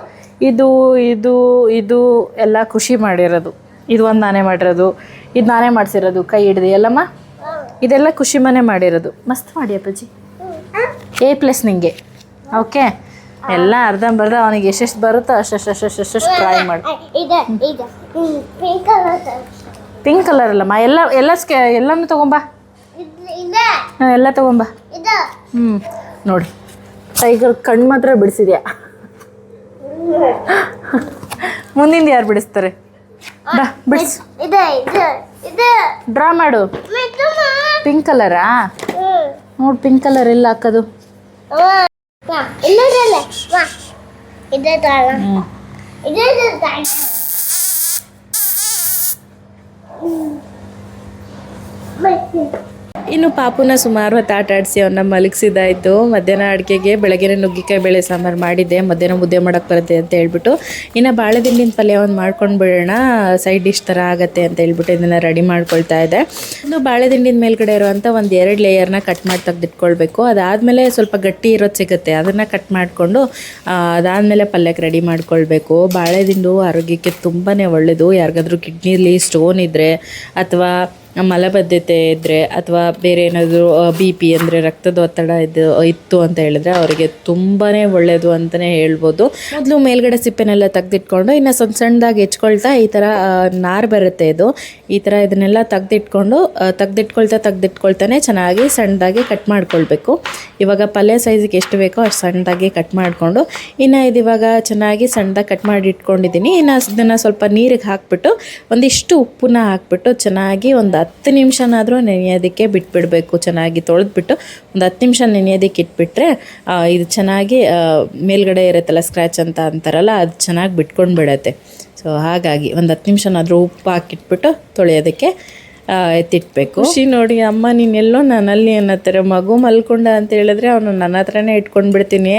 ಇದು ಇದು ಇದು ಎಲ್ಲ ಖುಷಿ ಮಾಡಿರೋದು. ಇದು ಒಂದು ನಾನೇ ಮಾಡಿರೋದು, ಇದು ನಾನೇ ಮಾಡಿಸಿರೋದು ಕೈ ಹಿಡ್ದು ಎಲ್ಲಮ್ಮ. ಇದೆಲ್ಲ ಖುಷಿ ಮನೆ ಮಾಡಿರೋದು. ಮಸ್ತ್ ಮಾಡಿ ಅಪ್ಪಾಜಿ. A+ ನಿಂಗೆ. ಓಕೆ, ಎಲ್ಲ ಅರ್ಧಂಬರ್ಧ ಅವನಿಗೆ ಎಷ್ಟೆಷ್ಟು ಬರುತ್ತೋ ಅಷ್ಟು ಟ್ರೈ ಮಾಡಿ. ಪಿಂಕ್ ಕಲರ್ ಅಲ್ಲಮ್ಮ, ಎಲ್ಲನೂ ತೊಗೊಂಬಾ, ಎಲ್ಲ ತೊಗೊಂಬಾ. ನೋಡಿ ಟೈಗರ್ ಕಣ್ಣು ಮಾತ್ರ ಬಿಡಿಸಿದ್ಯಾ. ಮುಂದಿಂದ ಯಾರು ಬಿಡಿಸ್ತಾರೆ? ಬಾ ಬಿಡಿಸ್, ಡ್ರಾ ಮಾಡು. ಪಿಂಕ್ ಕಲರಾ? ನೋಡಿ ಪಿಂಕ್ ಕಲರ್ ಎಲ್ಲ ಹಾಕೋದು. ಇನ್ನು ಪಾಪುನ ಸುಮಾರು ಹೊತ್ತು ಆಟ ಆಡಿಸಿ ಅವನ್ನ ಮಲಗಿಸಿದಾಯಿತು. ಮಧ್ಯಾಹ್ನ ಅಡುಗೆಗೆ ಬೆಳಗ್ಗೆ ನುಗ್ಗಿಕಾಯಿ ಬೇಳೆ ಸಾಂಬಾರು ಮಾಡಿದ್ದೆ. ಮಧ್ಯಾಹ್ನ ಮುದ್ದೆ ಮಾಡೋಕ್ಕೆ ಬರುತ್ತೆ ಅಂತ ಹೇಳ್ಬಿಟ್ಟು ಇನ್ನು ಬಾಳೆದಿಂಡಿನ ಪಲ್ಯ ಒಂದು ಮಾಡ್ಕೊಂಡು ಬಿಡೋಣ, ಸೈಡ್ ಡಿಶ್ ಥರ ಆಗುತ್ತೆ ಅಂತ ಹೇಳ್ಬಿಟ್ಟು ಇದನ್ನು ರೆಡಿ ಮಾಡ್ಕೊಳ್ತಾ ಇದೆ. ಇನ್ನು ಬಾಳೆದಿಂಡಿನ ಮೇಲ್ಗಡೆ ಇರುವಂಥ ಒಂದು 2 ಲೇಯರ್ನ ಕಟ್ ಮಾಡಿ ತೆಗೆದಿಟ್ಕೊಳ್ಬೇಕು. ಅದಾದಮೇಲೆ ಸ್ವಲ್ಪ ಗಟ್ಟಿ ಇರೋದು ಸಿಗುತ್ತೆ, ಅದನ್ನು ಕಟ್ ಮಾಡಿಕೊಂಡು ಅದಾದಮೇಲೆ ಪಲ್ಯಕ್ಕೆ ರೆಡಿ ಮಾಡ್ಕೊಳ್ಬೇಕು. ಬಾಳೆದಿಂಡು ಆರೋಗ್ಯಕ್ಕೆ ತುಂಬಾ ಒಳ್ಳೆಯದು. ಯಾರಿಗಾದ್ರೂ ಕಿಡ್ನಿಲಿ ಸ್ಟೋನ್ ಇದ್ದರೆ ಅಥವಾ ಮಲಬದ್ಧತೆ ಇದ್ದರೆ ಅಥವಾ ಬೇರೆ ಏನಾದರೂ BP ಅಂದರೆ ರಕ್ತದ ಒತ್ತಡ ಇತ್ತು ಅಂತ ಹೇಳಿದ್ರೆ ಅವರಿಗೆ ತುಂಬಾ ಒಳ್ಳೆಯದು ಅಂತಲೇ ಹೇಳ್ಬೋದು. ಮೊದಲು ಮೇಲ್ಗಡೆ ಸಿಪ್ಪೆನೆಲ್ಲ ತೆಗೆದಿಟ್ಕೊಂಡು ಇನ್ನು ಸಣ್ಣದಾಗಿ ಹೆಚ್ಕೊಳ್ತಾ ಈ ಥರ ನಾರು ಬರುತ್ತೆ, ಈ ಥರ ಇದನ್ನೆಲ್ಲ ತೆಗೆದಿಟ್ಕೊಳ್ತಾನೆ ಚೆನ್ನಾಗಿ ಸಣ್ಣದಾಗಿ ಕಟ್ ಮಾಡ್ಕೊಳ್ಬೇಕು. ಇವಾಗ ಪಲ್ಯ ಸೈಜಿಗೆ ಎಷ್ಟು ಬೇಕೋ ಅಷ್ಟು ಸಣ್ಣದಾಗಿ ಕಟ್ ಮಾಡಿಕೊಂಡು ಇನ್ನು ಇದು ಇವಾಗ ಚೆನ್ನಾಗಿ ಸಣ್ಣದಾಗಿ ಕಟ್ ಮಾಡಿ ಇಟ್ಕೊಂಡಿದ್ದೀನಿ. ಇನ್ನು ಇದನ್ನು ಸ್ವಲ್ಪ ನೀರಿಗೆ ಹಾಕಿಬಿಟ್ಟು ಒಂದಿಷ್ಟು ಉಪ್ಪನ್ನ ಹಾಕ್ಬಿಟ್ಟು ಚೆನ್ನಾಗಿ ಒಂದು 10 ನಿಮಿಷನಾದರೂ ನೆನೆಯೋದಕ್ಕೆ ಬಿಟ್ಬಿಡಬೇಕು. ಚೆನ್ನಾಗಿ ತೊಳೆದ್ಬಿಟ್ಟು ಒಂದು 10 ನಿಮಿಷ ನೆನೆಯೋದಕ್ಕೆ ಇಟ್ಬಿಟ್ರೆ ಇದು ಚೆನ್ನಾಗಿ ಮೇಲ್ಗಡೆ ಇರುತ್ತಲ್ಲ ಸ್ಕ್ರ್ಯಾಚ್ ಅಂತ ಅಂತಾರಲ್ಲ, ಅದು ಚೆನ್ನಾಗಿ ಬಿಟ್ಕೊಂಡು ಬಿಡುತ್ತೆ. ಸೊ ಹಾಗಾಗಿ ಒಂದು 10 ನಿಮಿಷನಾದರೂ ಉಪ್ಪು ಹಾಕಿಟ್ಬಿಟ್ಟು ತೊಳೆಯೋದಕ್ಕೆ ಎತ್ತಿಟ್ಬೇಕು. ಖುಷಿ ನೋಡಿ, ಅಮ್ಮ ನೀನೆಲ್ಲೋ ನಾನಲ್ಲಿ ಅನ್ನತ್ತಾರೆ. ಮಗು ಮಲ್ಕೊಂಡ ಅಂತ ಹೇಳಿದ್ರೆ ಅವನು ನನ್ನ ಹತ್ರನೇ ಇಟ್ಕೊಂಡು ಬಿಡ್ತೀನಿ.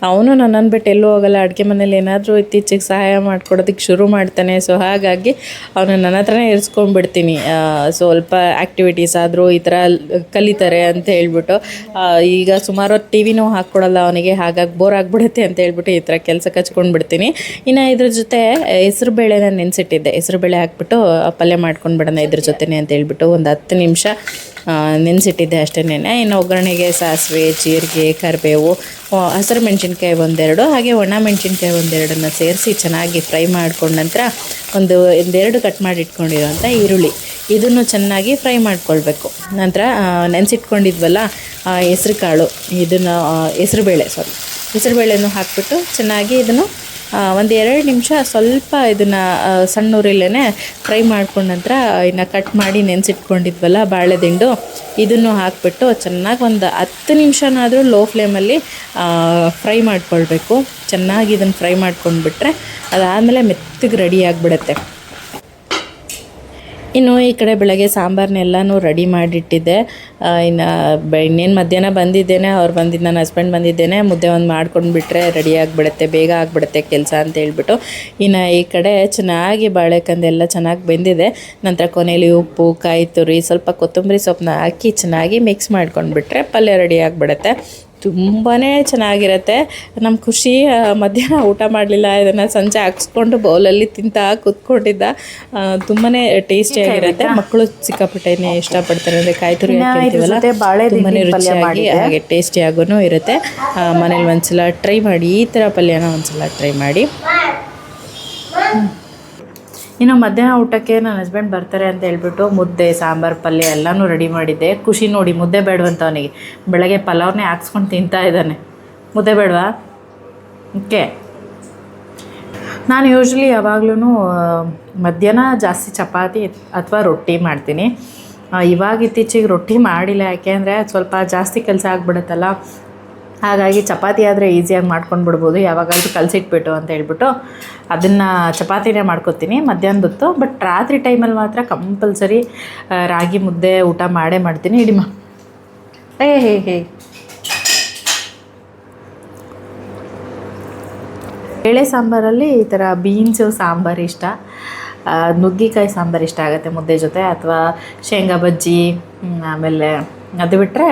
ಅವನು ನನ್ನನ್ನು ಬಿಟ್ಟು ಎಲ್ಲೂ ಹೋಗಲ್ಲ. ಅಡುಗೆ ಮನೇಲಿ ಏನಾದರೂ ಇತ್ತೀಚೆಗೆ ಸಹಾಯ ಮಾಡ್ಕೊಡೋದಕ್ಕೆ ಶುರು ಮಾಡ್ತಾನೆ. ಸೊ ಹಾಗಾಗಿ ಅವನು ನನ್ನ ಹತ್ರನೇ ಇರಿಸ್ಕೊಂಡ್ಬಿಡ್ತೀನಿ. ಸ್ವಲ್ಪ ಆ್ಯಕ್ಟಿವಿಟೀಸ್ ಆದರೂ ಈ ಥರ ಕಲಿತಾರೆ ಅಂತ ಹೇಳ್ಬಿಟ್ಟು. ಈಗ ಸುಮಾರು TVನೂ ಹಾಕ್ಕೊಡಲ್ಲ ಅವನಿಗೆ, ಹಾಗಾಗಿ ಬೋರ್ ಆಗಿಬಿಡುತ್ತೆ ಅಂತ ಹೇಳ್ಬಿಟ್ಟು ಈ ಥರ ಕೆಲಸಕ್ಕೆ ಹಚ್ಕೊಂಡ್ಬಿಡ್ತೀನಿ. ಇನ್ನು ಇದ್ರ ಜೊತೆ ಹೆಸ್ರು ಬೇಳೆನ ನೆನೆಸಿಟ್ಟಿದ್ದೆ, ಹೆಸ್ರು ಬೇಳೆ ಹಾಕ್ಬಿಟ್ಟು ಪಲ್ಯ ಮಾಡ್ಕೊಂಡು ಬಿಡೋಣ ಇದ್ರ ಜೊತೆನೇ ಅಂತ ಹೇಳ್ಬಿಟ್ಟು ಒಂದು 10 ನಿಮಿಷ ನೆನೆಸಿಟ್ಟಿದ್ದೆ ಅಷ್ಟೇನೆ. ಇನ್ನು ಒಗ್ಗರಣೆಗೆ ಸಾಸಿವೆ, ಜೀರಿಗೆ, ಕರಿಬೇವು, ಹಸಿರು ಮೆಣಸಿನ್ಕಾಯಿ 1-2 ಹಾಗೆ ಒಣ ಮೆಣಸಿನ್ಕಾಯಿ 1-2 ಸೇರಿಸಿ ಚೆನ್ನಾಗಿ ಫ್ರೈ ಮಾಡ್ಕೊಂಡ ನಂತರ ಒಂದು 2 ಕಟ್ ಮಾಡಿ ಇಟ್ಕೊಂಡಿರೋಂಥ ಈರುಳ್ಳಿ ಇದನ್ನು ಚೆನ್ನಾಗಿ ಫ್ರೈ ಮಾಡ್ಕೊಳ್ಬೇಕು. ನಂತರ ನೆನೆಸಿಟ್ಕೊಂಡಿದ್ವಲ್ಲ ಹೆಸ್ರು ಕಾಳು, ಇದನ್ನು ಹೆಸರುಬೇಳೆನೂ ಹಾಕ್ಬಿಟ್ಟು ಚೆನ್ನಾಗಿ ಇದನ್ನು ಒಂದು 2 ನಿಮಿಷ ಸ್ವಲ್ಪ ಇದನ್ನು ಸಣ್ಣ ಉರಿಲೇ ಫ್ರೈ ಮಾಡ್ಕೊಂಡ ನಂತರ ಇನ್ನು ಕಟ್ ಮಾಡಿ ನೆನೆಸಿಟ್ಕೊಂಡಿದ್ವಲ್ಲ ಬಾಳೆದಿಂಡು ಇದನ್ನು ಹಾಕಿಬಿಟ್ಟು ಚೆನ್ನಾಗಿ ಒಂದು 10 ನಿಮಿಷನಾದರೂ ಲೋ ಫ್ಲೇಮಲ್ಲಿ ಫ್ರೈ ಮಾಡ್ಕೊಳ್ಬೇಕು. ಚೆನ್ನಾಗಿ ಇದನ್ನು ಫ್ರೈ ಮಾಡ್ಕೊಂಡ್ಬಿಟ್ರೆ ಅದಾದಮೇಲೆ ಮೆತ್ತಗೆ ರೆಡಿ ಆಗಿಬಿಡುತ್ತೆ. ಇನ್ನು ಈ ಕಡೆ ಬೆಳಗ್ಗೆ ಸಾಂಬಾರನ್ನೆಲ್ಲನೂ ರೆಡಿ ಮಾಡಿಟ್ಟಿದ್ದೆ. ಇನ್ನೇನು ಮಧ್ಯಾಹ್ನ ಬಂದಿದ್ದೇನೆ, ಅವ್ರು ಬಂದಿದ್ದು ನನ್ನ ಹಸ್ಬೆಂಡ್ ಬಂದಿದ್ದೇನೆ, ಮುದ್ದೆ ಒಂದು ಮಾಡ್ಕೊಂಡು ಬಿಟ್ಟರೆ ರೆಡಿ ಆಗಿಬಿಡುತ್ತೆ, ಬೇಗ ಆಗಿಬಿಡುತ್ತೆ ಕೆಲಸ ಅಂತ ಹೇಳ್ಬಿಟ್ಟು. ಇನ್ನು ಈ ಕಡೆ ಚೆನ್ನಾಗಿ ಬಾಳೆಕಂದೆಲ್ಲ ಚೆನ್ನಾಗಿ ಬೆಂದಿದೆ. ನಂತರ ಕೊನೆಯಲ್ಲಿ ಉಪ್ಪು, ಕಾಯಿ ತುರಿ, ಸ್ವಲ್ಪ ಕೊತ್ತಂಬರಿ ಸೊಪ್ಪನ್ನ ಹಾಕಿ ಚೆನ್ನಾಗಿ ಮಿಕ್ಸ್ ಮಾಡ್ಕೊಂಡ್ಬಿಟ್ರೆ ಪಲ್ಯ ರೆಡಿ ಆಗಿಬಿಡುತ್ತೆ. ತುಂಬಾ ಚೆನ್ನಾಗಿರುತ್ತೆ. ನಮ್ಮ ಖುಷಿ ಮಧ್ಯಾಹ್ನ ಊಟ ಮಾಡಲಿಲ್ಲ, ಇದನ್ನು ಸಂಜೆ ಹಾಕ್ಸ್ಕೊಂಡು ಬೌಲಲ್ಲಿ ತಿಂತಾ ಕೂತ್ಕೊಂಡಿದ್ದ. ತುಂಬಾ ಟೇಸ್ಟಿಯಾಗಿರುತ್ತೆ. ಮಕ್ಕಳು ಸಿಕ್ಕಾಪಟ್ಟೆನೇ ಇಷ್ಟಪಡ್ತಾರೆ. ಅಂದರೆ ಕಾಯಿ ತುರಿ ಹಾಕಿರ್ತೀವಲ್ಲ, ತುಂಬಾ ರುಚಿಯಾಗಿ ಹಾಗೆ ಟೇಸ್ಟಿಯಾಗೂ ಇರುತ್ತೆ. ಮನೇಲಿ ಒಂದ್ಸಲ ಟ್ರೈ ಮಾಡಿ, ಈ ಥರ ಪಲ್ಯನ ಒಂದ್ಸಲ ಟ್ರೈ ಮಾಡಿ. ಇನ್ನು ಮಧ್ಯಾಹ್ನ ಊಟಕ್ಕೆ ನನ್ನ ಹಸ್ಬೆಂಡ್ ಬರ್ತಾರೆ ಅಂತ ಹೇಳ್ಬಿಟ್ಟು ಮುದ್ದೆ, ಸಾಂಬಾರು, ಪಲ್ಯ ಎಲ್ಲನೂ ರೆಡಿ ಮಾಡಿದ್ದೆ. ಖುಷಿ ನೋಡಿ ಮುದ್ದೆ ಬೇಡವಂತ ಅವನಿಗೆ. ಬೆಳಗ್ಗೆ ಪಲಾವ್ನೇ ಹಾಕ್ಸ್ಕೊಂಡು ತಿಂತಾ ಇದ್ದಾನೆ. ಮುದ್ದೆ ಬೇಡವಾ? ಓಕೆ. ನಾನು ಯೂಶ್ವಲಿ ಯಾವಾಗ್ಲೂ ಮಧ್ಯಾಹ್ನ ಜಾಸ್ತಿ ಚಪಾತಿ ಅಥವಾ ರೊಟ್ಟಿ ಮಾಡ್ತೀನಿ. ಇವಾಗ ಇತ್ತೀಚೆಗೆ ರೊಟ್ಟಿ ಮಾಡಿಲ್ಲ, ಯಾಕೆ ಅಂದರೆ ಸ್ವಲ್ಪ ಜಾಸ್ತಿ ಕೆಲಸ ಆಗಿಬಿಡುತ್ತಲ್ಲ. ಹಾಗಾಗಿ ಚಪಾತಿ ಆದರೆ ಈಸಿಯಾಗಿ ಮಾಡ್ಕೊಂಡು ಬಿಡ್ಬೋದು, ಯಾವಾಗಾದ್ರೂ ಕಲಸಿಟ್ಬಿಟ್ಟು ಅಂತ ಹೇಳ್ಬಿಟ್ಟು ಅದನ್ನು ಚಪಾತಿನೇ ಮಾಡ್ಕೊತೀನಿ ಮಧ್ಯಾಹ್ನದೊತ್ತು. ಬಟ್ ರಾತ್ರಿ ಟೈಮಲ್ಲಿ ಮಾತ್ರ ಕಂಪಲ್ಸರಿ ರಾಗಿ ಮುದ್ದೆ ಊಟ ಮಾಡೇ ಮಾಡ್ತೀನಿ. ಇಡಿಮ ಹೇ ಬೇಳೆ ಸಾಂಬಾರಲ್ಲಿ ಈ ಥರ ಬೀನ್ಸು ಸಾಂಬಾರು ಇಷ್ಟ, ನುಗ್ಗಿಕಾಯಿ ಸಾಂಬಾರು ಇಷ್ಟ ಆಗುತ್ತೆ ಮುದ್ದೆ ಜೊತೆ, ಅಥವಾ ಶೇಂಗಾ ಬಜ್ಜಿ, ಆಮೇಲೆ ಅದು ಬಿಟ್ಟರೆ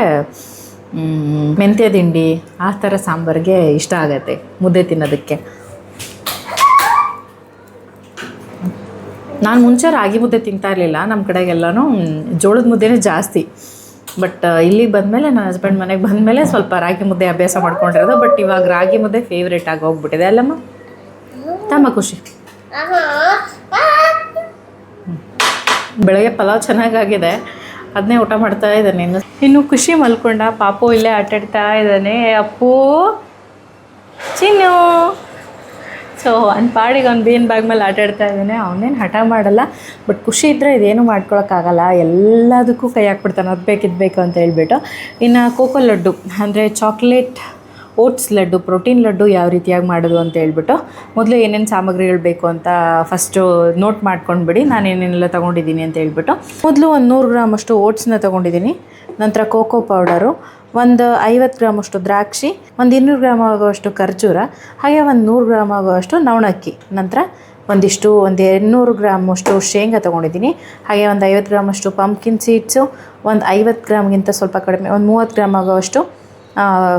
ಮೆಂತ್ಯ ದಿಂಡಿ ಆ ಥರ ಸಾಂಬಾರಿಗೆ ಇಷ್ಟ ಆಗುತ್ತೆ ಮುದ್ದೆ ತಿನ್ನೋದಕ್ಕೆ. ನಾನು ಮುಂಚೆ ರಾಗಿ ಮುದ್ದೆ ತಿಂತಾ ಇರಲಿಲ್ಲ, ನಮ್ಮ ಕಡೆಗೆಲ್ಲನೂ ಜೋಳದ ಮುದ್ದೆನೇ ಜಾಸ್ತಿ. ಬಟ್ ಇಲ್ಲಿಗೆ ಬಂದಮೇಲೆ ನನ್ನ ಹಸ್ಬೆಂಡ್ ಮನೆಗೆ ಬಂದಮೇಲೆ ಸ್ವಲ್ಪ ರಾಗಿ ಮುದ್ದೆ ಅಭ್ಯಾಸ ಮಾಡ್ಕೊಂಡಿರೋದು. ಬಟ್ ಇವಾಗ ರಾಗಿ ಮುದ್ದೆ ಫೇವ್ರೇಟ್ ಆಗಿ ಹೋಗ್ಬಿಟ್ಟಿದೆ ಅಲ್ಲಮ್ಮ. ತಮ್ಮ ಖುಷಿ. ಬೆಳಗ್ಗೆ ಪಲಾವ್ ಚೆನ್ನಾಗಾಗಿದೆ, ಅದನ್ನೇ ಊಟ ಮಾಡ್ತಾ ಇದ್ದಾನೆ. ಇನ್ನು ಖುಷಿ ಮಲ್ಕೊಂಡ, ಪಾಪು ಇಲ್ಲೇ ಆಟಾಡ್ತಾ ಇದ್ದಾನೆ. ಅಪ್ಪು ಚಿನ್ನು ಸೊ ಅವ್ನ ಪಾಡಿಗೆ ಅವ್ನು ಬೇನ್ ಬ್ಯಾಗ್ ಮೇಲೆ ಆಟಾಡ್ತಾ ಇದ್ದಾನೆ. ಅವನೇನು ಹಠ ಮಾಡಲ್ಲ, ಬಟ್ ಖುಷಿ ಇದ್ದರೆ ಇದೇನು ಮಾಡ್ಕೊಳಕ್ಕಾಗಲ್ಲ, ಎಲ್ಲದಕ್ಕೂ ಕೈ ಹಾಕ್ಬಿಡ್ತಾನೆ, ಅದು ಬೇಕು ಇದು ಬೇಕು ಅಂತ ಹೇಳ್ಬಿಟ್ಟು. ಇನ್ನು ಕೋಕೋ ಲಡ್ಡು ಅಂದರೆ chocolate oats laddu, protein laddu ಯಾವ ರೀತಿಯಾಗಿ ಮಾಡೋದು ಅಂತ ಹೇಳ್ಬಿಟ್ಟು ಮೊದಲು ಏನೇನು ಸಾಮಗ್ರಿಗಳು ಬೇಕು ಅಂತ ಫಸ್ಟು ನೋಟ್ ಮಾಡ್ಕೊಂಡ್ಬಿಡಿ, ನಾನು ಏನೇನೆಲ್ಲ ತೊಗೊಂಡಿದ್ದೀನಿ ಅಂತ ಹೇಳ್ಬಿಟ್ಟು. ಮೊದಲು ಒಂದು 100 ಗ್ರಾಮಷ್ಟು ಓಟ್ಸ್ನ ತೊಗೊಂಡಿದ್ದೀನಿ, ನಂತರ ಕೋಕೋ ಪೌಡರು, ಒಂದು 50 ಗ್ರಾಮಷ್ಟು ದ್ರಾಕ್ಷಿ, ಒಂದು 200 ಗ್ರಾಮ್ ಆಗುವಷ್ಟು ಖರ್ಜೂರ, ಹಾಗೆ ಒಂದು 100 ಗ್ರಾಮ್ ಆಗುವಷ್ಟು ನವಣಕ್ಕಿ, ನಂತರ ಒಂದು 200 ಗ್ರಾಮಷ್ಟು ಶೇಂಗಾ ತೊಗೊಂಡಿದ್ದೀನಿ, ಹಾಗೆ ಒಂದು 50 ಗ್ರಾಮಷ್ಟು ಪಂಪ್ಕಿನ್ ಸೀಡ್ಸು, ಒಂದು 50 ಗ್ರಾಮ್ಗಿಂತ ಸ್ವಲ್ಪ ಕಡಿಮೆ ಒಂದು 30 ಗ್ರಾಮ್ ಆಗುವಷ್ಟು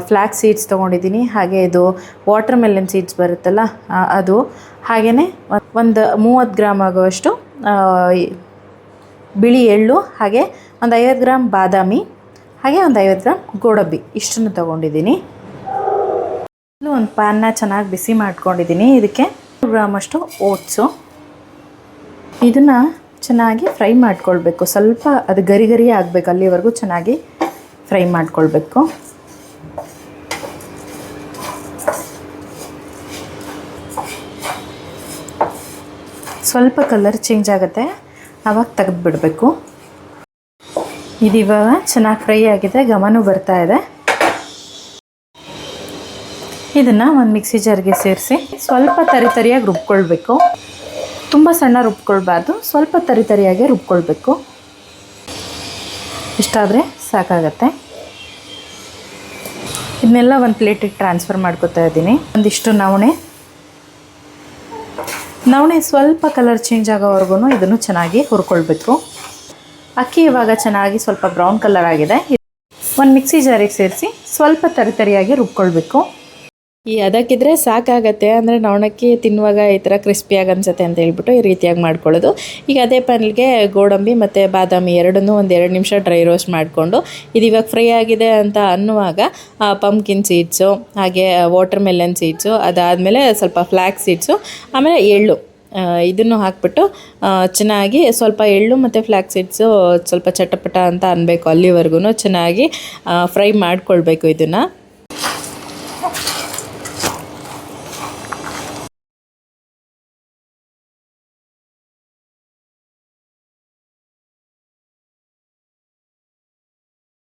ಫ್ಲ್ಯಾಕ್ಸ್ ಸೀಡ್ಸ್ ತೊಗೊಂಡಿದ್ದೀನಿ, ಹಾಗೆ ಇದು ವಾಟರ್ ಮೆಲನ್ ಸೀಡ್ಸ್ ಬರುತ್ತಲ್ಲ ಅದು, ಹಾಗೆಯೇ ಒಂದು 30 ಗ್ರಾಮ್ ಆಗುವಷ್ಟು ಬಿಳಿ ಎಳ್ಳು, ಹಾಗೆ ಒಂದು 50 ಗ್ರಾಮ್ ಬಾದಾಮಿ, ಹಾಗೆ ಒಂದು 50 ಗ್ರಾಮ್ ಗೋಡಂಬಿ, ಇಷ್ಟನ್ನು ತೊಗೊಂಡಿದ್ದೀನಿ. ಒಂದು ಪ್ಯಾನ್ನ ಚೆನ್ನಾಗಿ ಬಿಸಿ ಮಾಡ್ಕೊಂಡಿದ್ದೀನಿ. ಇದಕ್ಕೆ 100 ಗ್ರಾಮಷ್ಟು ಓಟ್ಸು, ಇದನ್ನು ಚೆನ್ನಾಗಿ ಫ್ರೈ ಮಾಡ್ಕೊಳ್ಬೇಕು. ಸ್ವಲ್ಪ ಅದು ಗರಿ ಗರಿ ಆಗಬೇಕು, ಅಲ್ಲಿವರೆಗೂ ಚೆನ್ನಾಗಿ ಫ್ರೈ ಮಾಡ್ಕೊಳ್ಬೇಕು. ಸ್ವಲ್ಪ ಕಲರ್ ಚೇಂಜ್ ಆಗುತ್ತೆ, ಆವಾಗ ತೆಗೆದುಬಿಡಬೇಕು. ಇದು ಇವಾಗ ಚೆನ್ನಾಗಿ ಫ್ರೈ ಆಗಿದೆ, ಘಮನೂ ಬರ್ತಾ ಇದೆ. ಇದನ್ನು ಒಂದು ಮಿಕ್ಸಿ ಜಾರ್ಗೆ ಸೇರಿಸಿ ಸ್ವಲ್ಪ ತರಿಯಾಗಿ ರುಬ್ಕೊಳ್ಬೇಕು. ತುಂಬ ಸಣ್ಣ ರುಬ್ಕೊಳ್ಬಾರ್ದು, ಸ್ವಲ್ಪ ತರಿಯಾಗಿ ರುಬ್ಕೊಳ್ಬೇಕು. ಇಷ್ಟಾದರೆ ಸಾಕಾಗತ್ತೆ. ಇದನ್ನೆಲ್ಲ ಒಂದು ಪ್ಲೇಟಿಗೆ ಟ್ರಾನ್ಸ್ಫರ್ ಮಾಡ್ಕೊತಾ ಇದ್ದೀನಿ. ಒಂದಿಷ್ಟು ನವಣೆ ಸ್ವಲ್ಪ ಕಲರ್ ಚೇಂಜ್ ಆಗೋವರೆಗೂ ಇದನ್ನು ಚೆನ್ನಾಗಿ ಹುರ್ಕೊಳ್ಬೇಕು. ಅಕ್ಕಿ ಇವಾಗ ಚೆನ್ನಾಗಿ ಸ್ವಲ್ಪ ಬ್ರೌನ್ ಕಲರ್ ಆಗಿದೆ. ಒಂದು ಮಿಕ್ಸಿ ಜಾರಿಗೆ ಸೇರಿಸಿ ಸ್ವಲ್ಪ ತರಿಯಾಗಿ ರುಬ್ಕೊಳ್ಬೇಕು. ಈ ಅದಕ್ಕಿದ್ರೆ ಸಾಕಾಗತ್ತೆ, ಅಂದರೆ ನವಣಕ್ಕಿ ತಿನ್ನುವಾಗ ಈ ಥರ ಕ್ರಿಸ್ಪಿಯಾಗಿ ಅನಿಸುತ್ತೆ ಅಂತ ಹೇಳ್ಬಿಟ್ಟು ಈ ರೀತಿಯಾಗಿ ಮಾಡ್ಕೊಳ್ಳೋದು. ಈಗ ಅದೇ ಪ್ಯಾನ್ಗೆ ಗೋಡಂಬಿ ಮತ್ತು ಬಾದಾಮಿ ಎರಡನ್ನೂ ಒಂದು 2 ನಿಮಿಷ ಡ್ರೈ ರೋಸ್ಟ್ ಮಾಡಿಕೊಂಡು, ಇದು ಇವಾಗ ಫ್ರೈ ಆಗಿದೆ ಅಂತ ಅನ್ನುವಾಗ ಪಂಪ್ಕಿನ್ ಸೀಡ್ಸು, ಹಾಗೆ ವಾಟರ್ ಮೆಲನ್ ಸೀಡ್ಸು, ಅದಾದಮೇಲೆ ಸ್ವಲ್ಪ ಫ್ಲ್ಯಾಕ್ಸ್ ಸೀಡ್ಸು, ಆಮೇಲೆ ಎಳ್ಳು, ಇದನ್ನು ಹಾಕ್ಬಿಟ್ಟು ಚೆನ್ನಾಗಿ ಸ್ವಲ್ಪ ಎಳ್ಳು ಮತ್ತು ಫ್ಲ್ಯಾಕ್ಸ್ ಸೀಡ್ಸು ಸ್ವಲ್ಪ ಚಟಪಟ ಅಂತ ಅನ್ನಬೇಕು, ಅಲ್ಲಿವರೆಗೂ ಚೆನ್ನಾಗಿ ಫ್ರೈ ಮಾಡ್ಕೊಳ್ಬೇಕು ಇದನ್ನು.